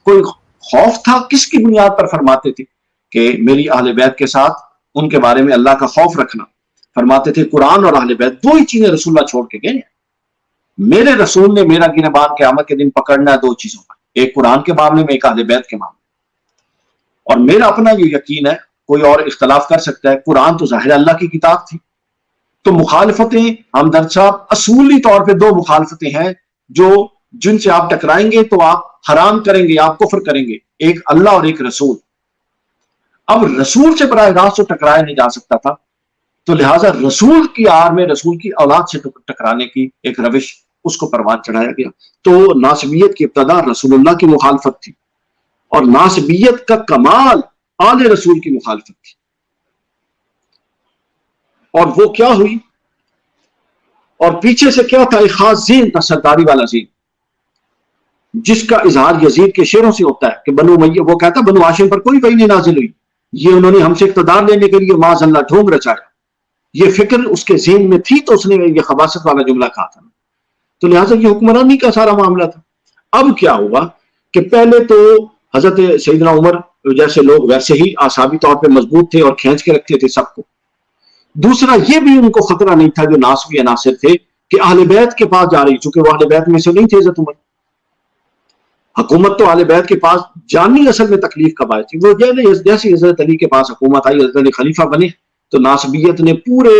کوئی خوف تھا کس کی بنیاد پر فرماتے تھے کہ میری اہل بیت کے ساتھ ان کے بارے میں اللہ کا خوف رکھنا۔ فرماتے تھے قرآن اور اہل بیت دو ہی چیزیں رسول اللہ چھوڑ کے گئے ہیں، میرے رسول نے میرا گریبان قیامت کے دن پکڑنا ہے دو چیزوں پر، ایک قرآن کے معاملے میں، ایک اہل بیت کے معاملے میں۔ اور میرا اپنا یہ یقین ہے، کوئی اور اختلاف کر سکتا ہے، قرآن تو ظاہر اللہ کی کتاب تھی۔ تو مخالفتیں ہمدرد صاحب اصولی طور پہ دو مخالفتیں ہیں جن سے آپ ٹکرائیں گے تو آپ حرام کریں گے، آپ کفر کریں گے، ایک اللہ اور ایک رسول۔ اب رسول سے براہ راست تو ٹکرایا نہیں جا سکتا تھا، تو لہٰذا رسول کی آڑ میں رسول کی اولاد سے ٹکرانے کی ایک روش اس کو پروان چڑھایا گیا۔ تو ناسبیت کی ابتدا رسول اللہ کی مخالفت تھی، اور ناسبیت کا کمال آل رسول کی مخالفت تھی۔ اور وہ کیا ہوئی، اور پیچھے سے کیا تھا، ایک خاص ذہن تھا، سرداری والا ذہن، جس کا اظہار یزید کے شعروں سے ہوتا ہے کہ بنو امیہ، وہ کہتا بنو ہاشم پر کوئی وحی نہیں نازل ہوئی، یہ انہوں نے ہم سے اقتدار لینے کے لیے معاذ اللہ ڈھونگ رچایا۔ یہ فکر اس کے ذہن میں تھی تو اس نے یہ خباثت والا جملہ کہا تھا۔ تو لہٰذا یہ حکمرانی کا سارا معاملہ تھا۔ اب کیا ہوا کہ پہلے تو حضرت سیدنا عمر جیسے لوگ ویسے ہی اعصابی طور پہ مضبوط تھے اور کھینچ کے رکھتے تھے سب کو۔ دوسرا یہ بھی ان کو خطرہ نہیں تھا جو ناسبی عناصر تھے کہ اہل بیت کے پاس جا رہی، چونکہ وہ اہل بیت میں سے نہیں تھے حضرت عمر، حکومت تو اہل بیت کے پاس جانی اصل میں تکلیف کب آئی تھی، وہ جیسے حضرت علی کے پاس حکومت آئی، حضرت علی خلیفہ بنے تو ناسبیت نے پورے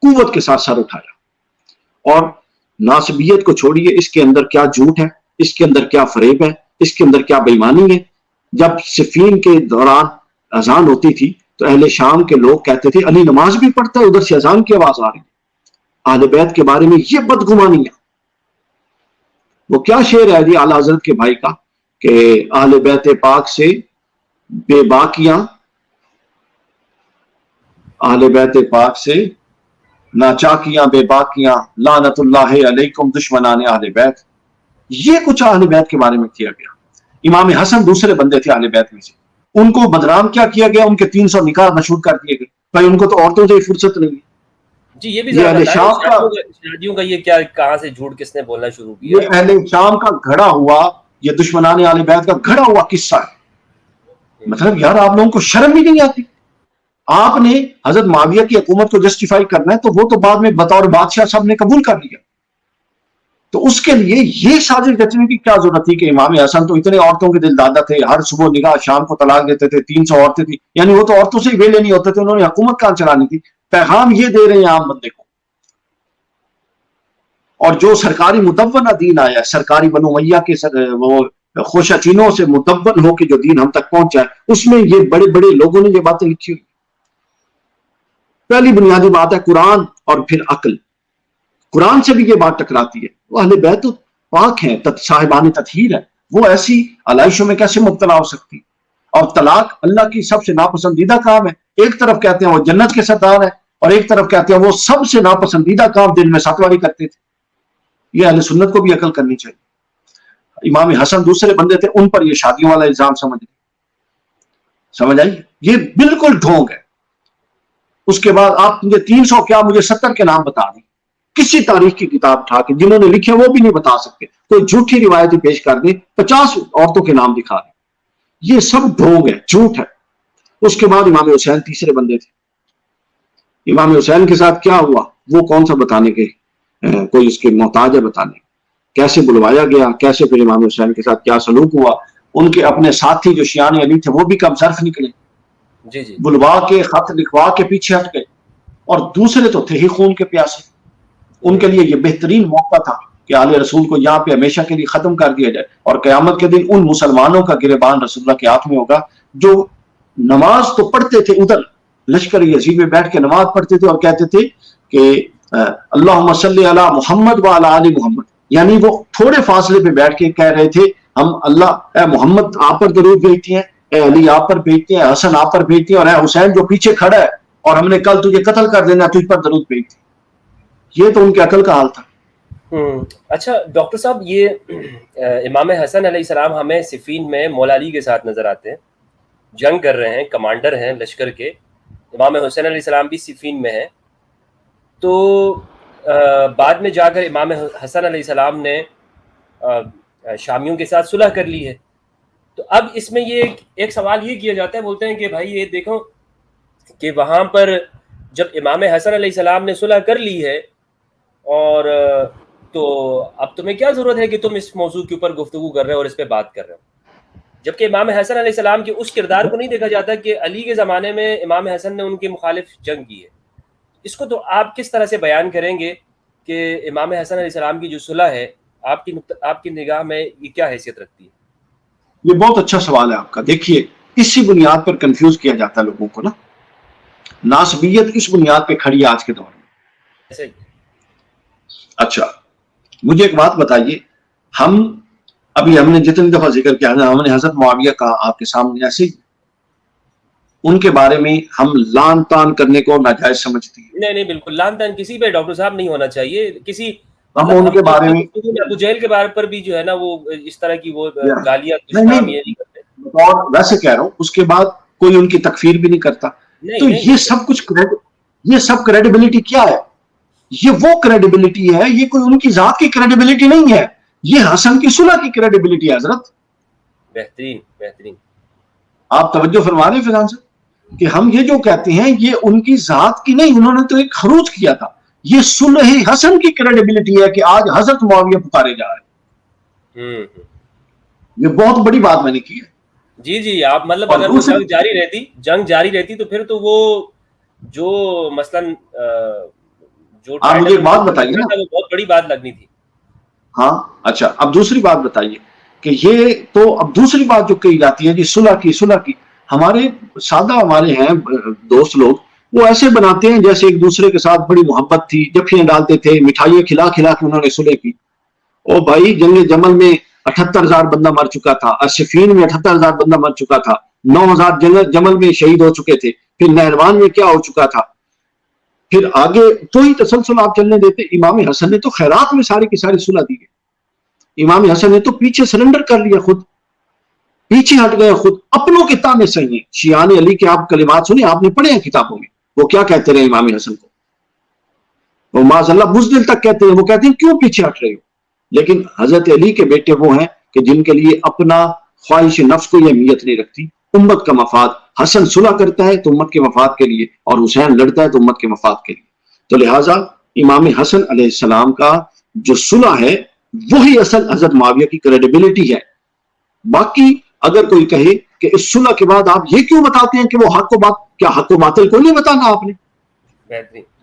قوت کے ساتھ سر اٹھایا۔ اور ناسبیت کو چھوڑیے، اس کے اندر کیا جھوٹ ہے، اس کے اندر کیا فریب ہے، اس کے اندر کیا بےایمانی ہے۔ جب صفین کے دوران اذان ہوتی تھی تو اہل شام کے لوگ کہتے تھے علی نماز بھی پڑھتا ہے، ادھر سے اذان کی آواز آ رہی ہے۔ اہل بیت کے بارے میں یہ بدگمانی ہے۔ وہ کیا شعر ہے جی اعلیٰ حضرت کے بھائی کا کہ اہل بیت پاک سے بے باکیاں، اہل بیت پاک سے ناچاکیاں بے باکیاں، لعنت اللہ علیکم دشمنان اہل بیت۔ یہ کچھ اہل بیت کے بارے میں کیا گیا۔ امام حسن دوسرے بندے تھے اہل بیت میں سے، ان کو بدنام کیا کیا گیا، ان کے 300 نکاح مشہور کر دیے گئے۔ بھائی ان کو تو عورتوں سے فرصت نہیں ہے۔ جی یہ بھی شادیوں کا یہ کیا، کہاں سے جھوٹ کس نے بولنا شروع کیا؟ یہ اہل شام کا گھڑا ہوا، یہ دشمنان اہل بیت کا گھڑا ہوا قصہ ہے۔ مطلب یار آپ لوگوں کو شرم بھی نہیں آتی؟ آپ نے حضرت معاویہ کی حکومت کو جسٹیفائی کرنا ہے تو وہ تو بعد میں بطور بادشاہ سب نے قبول کر لیا، تو اس کے لیے یہ سازش رچنے کی کیا ضرورت تھی کہ امام حسن تو اتنے عورتوں کے دل دادا تھے، ہر صبح نکاح، شام کو طلاق دیتے تھے، 300 عورتیں تھیں، یعنی وہ تو عورتوں سے ہی ویلے نہیں ہوتے تھے، انہوں نے حکومت کہاں چلانی تھی؟ پیغام یہ دے رہے ہیں عام بندے کو۔ اور جو سرکاری مدونہ دین آیا ہے، سرکاری بنو امیہ کے وہ خوشہ چینوں سے مدون ہو کے جو دین ہم تک پہنچا ہے، اس میں یہ بڑے بڑے لوگوں نے یہ باتیں لکھی ہوئی۔ پہلی بنیادی بات ہے قرآن اور پھر عقل۔ قرآن سے بھی یہ بات ٹکراتی ہے، وہ اہل بیت پاک ہیں، صاحبان تطہیر ہیں، وہ ایسی علائشوں میں کیسے مبتلا ہو سکتی؟ اور طلاق اللہ کی سب سے ناپسندیدہ کام ہے۔ ایک طرف کہتے ہیں وہ جنت کے سردار ہے، اور ایک طرف کہتے ہیں وہ سب سے ناپسندیدہ کام دن میں 7 بار کرتے تھے۔ یہ اہل سنت کو بھی عقل کرنی چاہیے۔ امام حسن دوسرے بندے تھے, ان پر یہ شادیوں والا الزام سمجھ آئی, یہ بالکل ڈھونگ ہے. اس کے بعد آپ مجھے 300 کیا مجھے 70 کے نام بتا دیں, کسی تاریخ کی کتاب اٹھا کے جنہوں نے لکھے وہ بھی نہیں بتا سکتے. کوئی جھوٹی روایتیں پیش کر دیں, 50 عورتوں کے نام دکھا دیں. یہ سب ڈھونگ ہے, جھوٹ ہے. اس کے بعد امام حسین تیسرے بندے تھے. امام حسین کے ساتھ کیا ہوا وہ کون سا بتانے کے کوئی اس کے محتاج ہے بتانے, کیسے بلوایا گیا, کیسے پھر امام حسین کے ساتھ کیا سلوک ہوا. ان کے اپنے ساتھی جو شیعان علی تھے وہ بھی کم صرف نکلے, جی جی بلوا کے خط لکھوا کے پیچھے ہٹ گئے, اور دوسرے تو تھے ہی خون کے پیاسے. ان کے لیے یہ بہترین موقع تھا کہ آل رسول کو یہاں پہ ہمیشہ کے لیے ختم کر دیا جائے, اور قیامت کے دن ان مسلمانوں کا گریبان رسول اللہ کے ہاتھ میں ہوگا جو نماز تو پڑھتے تھے, ادھر لشکر یزید میں بیٹھ کے نماز پڑھتے تھے اور کہتے تھے کہ اللہم صلی علی محمد وعلی آل محمد, یعنی وہ تھوڑے فاصلے پہ بیٹھ کے کہہ رہے تھے ہم اللہ اے محمد آپ پر درود بھیجتے ہیں, اے علی آپ پر بھیجتے ہیں, حسن آپ پر بھیجتے ہیں, اور اے حسین جو پیچھے کھڑا ہے اور ہم نے کل تجھے قتل کر دینا تجھ پر درود بھیجتے ہیں. یہ تو ان کے عقل کا حال تھا. اچھا ڈاکٹر صاحب, یہ امام حسن علیہ السلام ہمیں صفین میں مولا علی کے ساتھ نظر آتے ہیں, جنگ کر رہے ہیں, کمانڈر ہیں لشکر کے. امام حسین علیہ السلام بھی صفین میں ہیں. تو بعد میں جا کر امام حسن علیہ السلام نے شامیوں کے ساتھ صلح کر لی ہے. تو اب اس میں یہ ایک سوال یہ کیا جاتا ہے, بولتے ہیں کہ بھائی یہ دیکھو کہ وہاں پر جب امام حسن علیہ السلام نے صلح کر لی ہے, اور تو اب تمہیں کیا ضرورت ہے کہ تم اس موضوع کے اوپر گفتگو کر رہے ہو اور اس پہ بات کر رہے ہو. جبکہ امام حسن علیہ السلام کے اس کردار کو نہیں دیکھا جاتا کہ علی کے زمانے میں امام حسن نے ان کے مخالف جنگ کی ہے. اس کو تو آپ کس طرح سے بیان کریں گے کہ امام حسن علیہ السلام کی جو صلح ہے آپ کی نگاہ میں یہ کیا حیثیت رکھتی ہے؟ یہ بہت اچھا سوال ہے آپ کا. دیکھیے اسی بنیاد پر کنفیوز کیا جاتا ہے لوگوں کو نا, ناسبیت اس بنیاد پہ کھڑی ہے آج کے دور میں. ایسا ہی. اچھا مجھے ایک بات بتائیے, ہم نے جتنی دفعہ ذکر کیا نا, ہم نے حضرت معاویہ کا آپ کے سامنے ایسے ہی ان کے بارے میں ہم لان تان کرنے کو ناجائز سمجھتی ہیں. نہیں بالکل لان تان کسی پہ ڈاکٹر صاحب نہیں ہونا چاہیے. کسی ہم ان کے بارے میں ابو جہل کے بارے پر بھی جو ہے نا وہ اس طرح کی وہ گالیاں نہیں کرتے, اور ویسے کہہ رہا ہوں اس کے بعد کوئی ان کی تکفیر بھی نہیں کرتا. تو یہ سب کچھ یہ سب کریڈیبلٹی کیا ہے؟ یہ وہ کریڈیبلٹی ہے, یہ کوئی ان کی ذات کی کریڈیبلٹی نہیں ہے, یہ حسن کی صلح کی کریڈیبلٹی ہے. حضرت بہترین آپ توجہ فرما رہے ہیں فیضان صاحب کہ ہم یہ جو کہتے ہیں یہ ان کی ذات کی نہیں, انہوں نے تو ایک خروج کیا تھا. یہ صلح حسن کی کریڈیبلٹی ہے کہ آج حضرت معاویہ پکارے جا رہے ہیں. یہ بہت بڑی بات میں نے کی ہے. جی آپ مطلب اگر وہ جنگ جاری رہتی تو پھر تو وہ جو مثلاً جو آپ مجھے ایک بات بتائیے نا, وہ بہت بڑی بات لگنی تھی. ہاں اچھا اب دوسری بات بتائیے کہ یہ تو اب دوسری بات جو کہی جاتی ہے جی صلح کی ہمارے ہیں دوست لوگ, وہ ایسے بناتے ہیں جیسے ایک دوسرے کے ساتھ بڑی محبت تھی, جفیاں ڈالتے تھے, مٹھائیاں کھلا کے انہوں نے صلح کی. او بھائی جنگ جمل میں 78,000 بندہ مر چکا تھا, صفین میں 78,000 بندہ مر چکا تھا, 9,000 جمل میں شہید ہو چکے تھے, پھر نہروان میں کیا ہو چکا تھا, پھر آگے تو ہی تسلسل آپ چلنے دیتے. امام حسن نے تو خیرات میں ساری کی ساری صلح دی ہے. امام حسن نے تو پیچھے سرنڈر کر لیا, خود پیچھے ہٹ گئے, خود اپنوں کے تانے سہی ہیں. شیعان علی کے آپ کلمات سنیں, آپ نے پڑھے ہیں کتابوں میں, وہ کیا کہتے رہے امام حسن کو, وہ معاذ اللہ بزدل تک کہتے ہیں, وہ کہتے ہیں کیوں پیچھے ہٹ رہے ہو. لیکن حضرت علی کے بیٹے وہ ہیں کہ جن کے لیے اپنا خواہش نفس کو یہ اہمیت نہیں رکھتی, امت کا مفاد. حسن صلح کرتا ہے تو امت کے مفاد کے لیے, اور حسین لڑتا ہے تو امت کے مفاد کے لیے. تو لہٰذا امام حسن علیہ السلام کا جو صلح ہے وہی اصل حضرت معاویہ کی کریڈیبلٹی ہے. باقی اگر کوئی کہے کہ اس صلح کے بعد آپ یہ کیوں بتاتے ہیں کہ وہ حق و باطل کو نہیں بتانا آپ نے,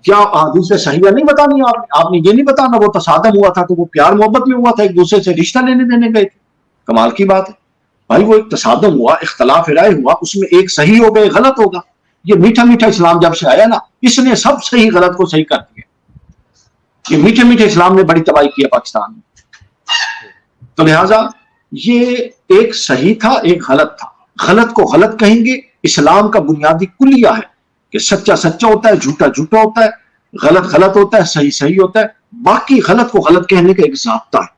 کیا حدیث صحیحہ نہیں بتانی آپ نے یہ نہیں بتانا وہ تصادم ہوا تھا تو وہ پیار محبت میں ہوا تھا, ایک دوسرے سے رشتہ لینے دینے گئے تھے. کمال کی بات ہے بھائی, وہ ایک تصادم ہوا, اختلاف رائے ہوا, اس میں ایک صحیح ہوگا ایک غلط ہوگا. یہ میٹھا اسلام جب سے آیا نا, اس نے سب صحیح غلط کو صحیح کر دیا. یہ میٹھے اسلام نے بڑی تباہی کی ہے پاکستان میں. تو لہٰذا یہ ایک صحیح تھا ایک غلط تھا. غلط کو غلط کہیں گے, اسلام کا بنیادی کلیہ ہے کہ سچا ہوتا ہے, جھوٹا ہوتا ہے, غلط ہوتا ہے, صحیح ہوتا ہے. باقی غلط کو غلط کہنے کا ایک ضابطہ ہے.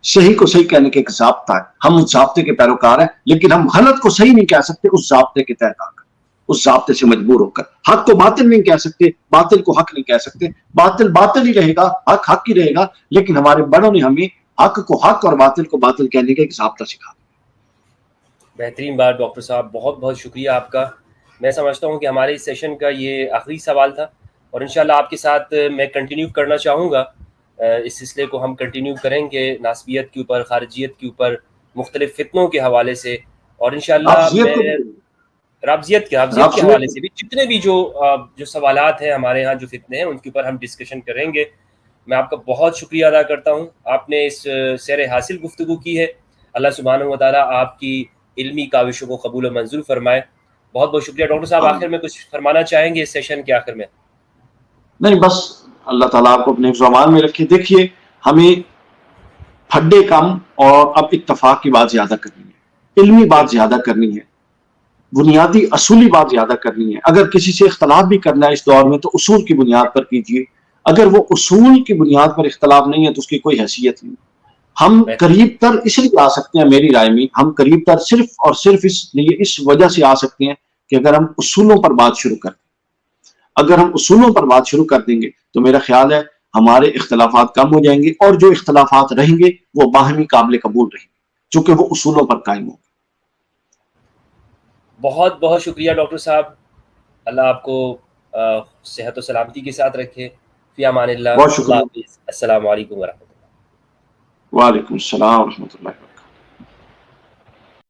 صحیح کو صحیح کہنے کا ایک ضابطہ ہے، ہم اس ضابطے کے پیروکار ہیں، لیکن ہم غلط کو صحیح نہیں کہہ سکتے اس ضابطے کے تحت آ کر، اس ضابطے سے مجبور ہو کر۔ حق کو باطل نہیں کہہ سکتے، باطل کو حق نہیں کہہ سکتے، باطل باطل ہی رہے گا، حق حق ہی رہے گا، لیکن ہمارے بڑوں نے ہمیں حق کو حق اور باطل کو باطل کہنے کا ایک ضابطہ سکھا۔ بہترین بات ڈاکٹر صاحب، بہت بہت شکریہ آپ کا۔ میں سمجھتا ہوں کہ ہمارے اس سیشن کا یہ آخری سوال تھا، اور انشاءاللہ آپ کے ساتھ میں کنٹینیو کرنا چاہوں گا، اس سلسلے کو ہم کنٹینیو کریں گے ناسبیت کے اوپر، خارجیت کے اوپر، مختلف فتنوں کے حوالے سے، اور انشاءاللہ رافضیت میں رابضیت کے حوالے سے بھی جتنے بھی جو سوالات ہیں ہمارے ہاں، جو فتنے ہیں، ان کے اوپر ہم ڈسکشن کریں گے۔ میں آپ کا بہت شکریہ ادا کرتا ہوں، آپ نے اس سیر حاصل گفتگو کی ہے۔ اللہ سبحانہ و تعالیٰ آپ کی علمی کاوشوں کو قبول و منظور فرمائے۔ بہت بہت شکریہ ڈاکٹر صاحب، آخر میں کچھ فرمانا چاہیں گے اس سیشن کے آخر میں؟ نہیں، بس اللہ تعالیٰ آپ کو اپنے زبان میں رکھے۔ دیکھیے، ہمیں پھڈے کم اور اب اتفاق کی بات زیادہ کرنی ہے، علمی بات زیادہ کرنی ہے، بنیادی اصولی بات زیادہ کرنی ہے۔ اگر کسی سے اختلاف بھی کرنا ہے اس دور میں تو اصول کی بنیاد پر کیجیے، اگر وہ اصول کی بنیاد پر اختلاف نہیں ہے تو اس کی کوئی حیثیت نہیں۔ ہم قریب تر اس لیے آ سکتے ہیں، میری رائے میں ہم قریب تر صرف اور صرف اس وجہ سے آ سکتے ہیں کہ اگر ہم اصولوں پر بات شروع کر دیں۔ اگر ہم اصولوں پر بات شروع کر دیں گے تو میرا خیال ہے ہمارے اختلافات کم ہو جائیں گے، اور جو اختلافات رہیں گے وہ باہمی قابل قبول رہیں گے، چونکہ وہ اصولوں پر قائم ہوں گے۔ بہت بہت شکریہ ڈاکٹر صاحب، اللہ آپ کو صحت و سلامتی کے ساتھ رکھے۔ فی امان اللہ، بہت اللہ شکریہ۔ حافظ، السلام علیکم ورحمۃ اللہ۔ وعلیکم السلام ورحمۃ اللہ۔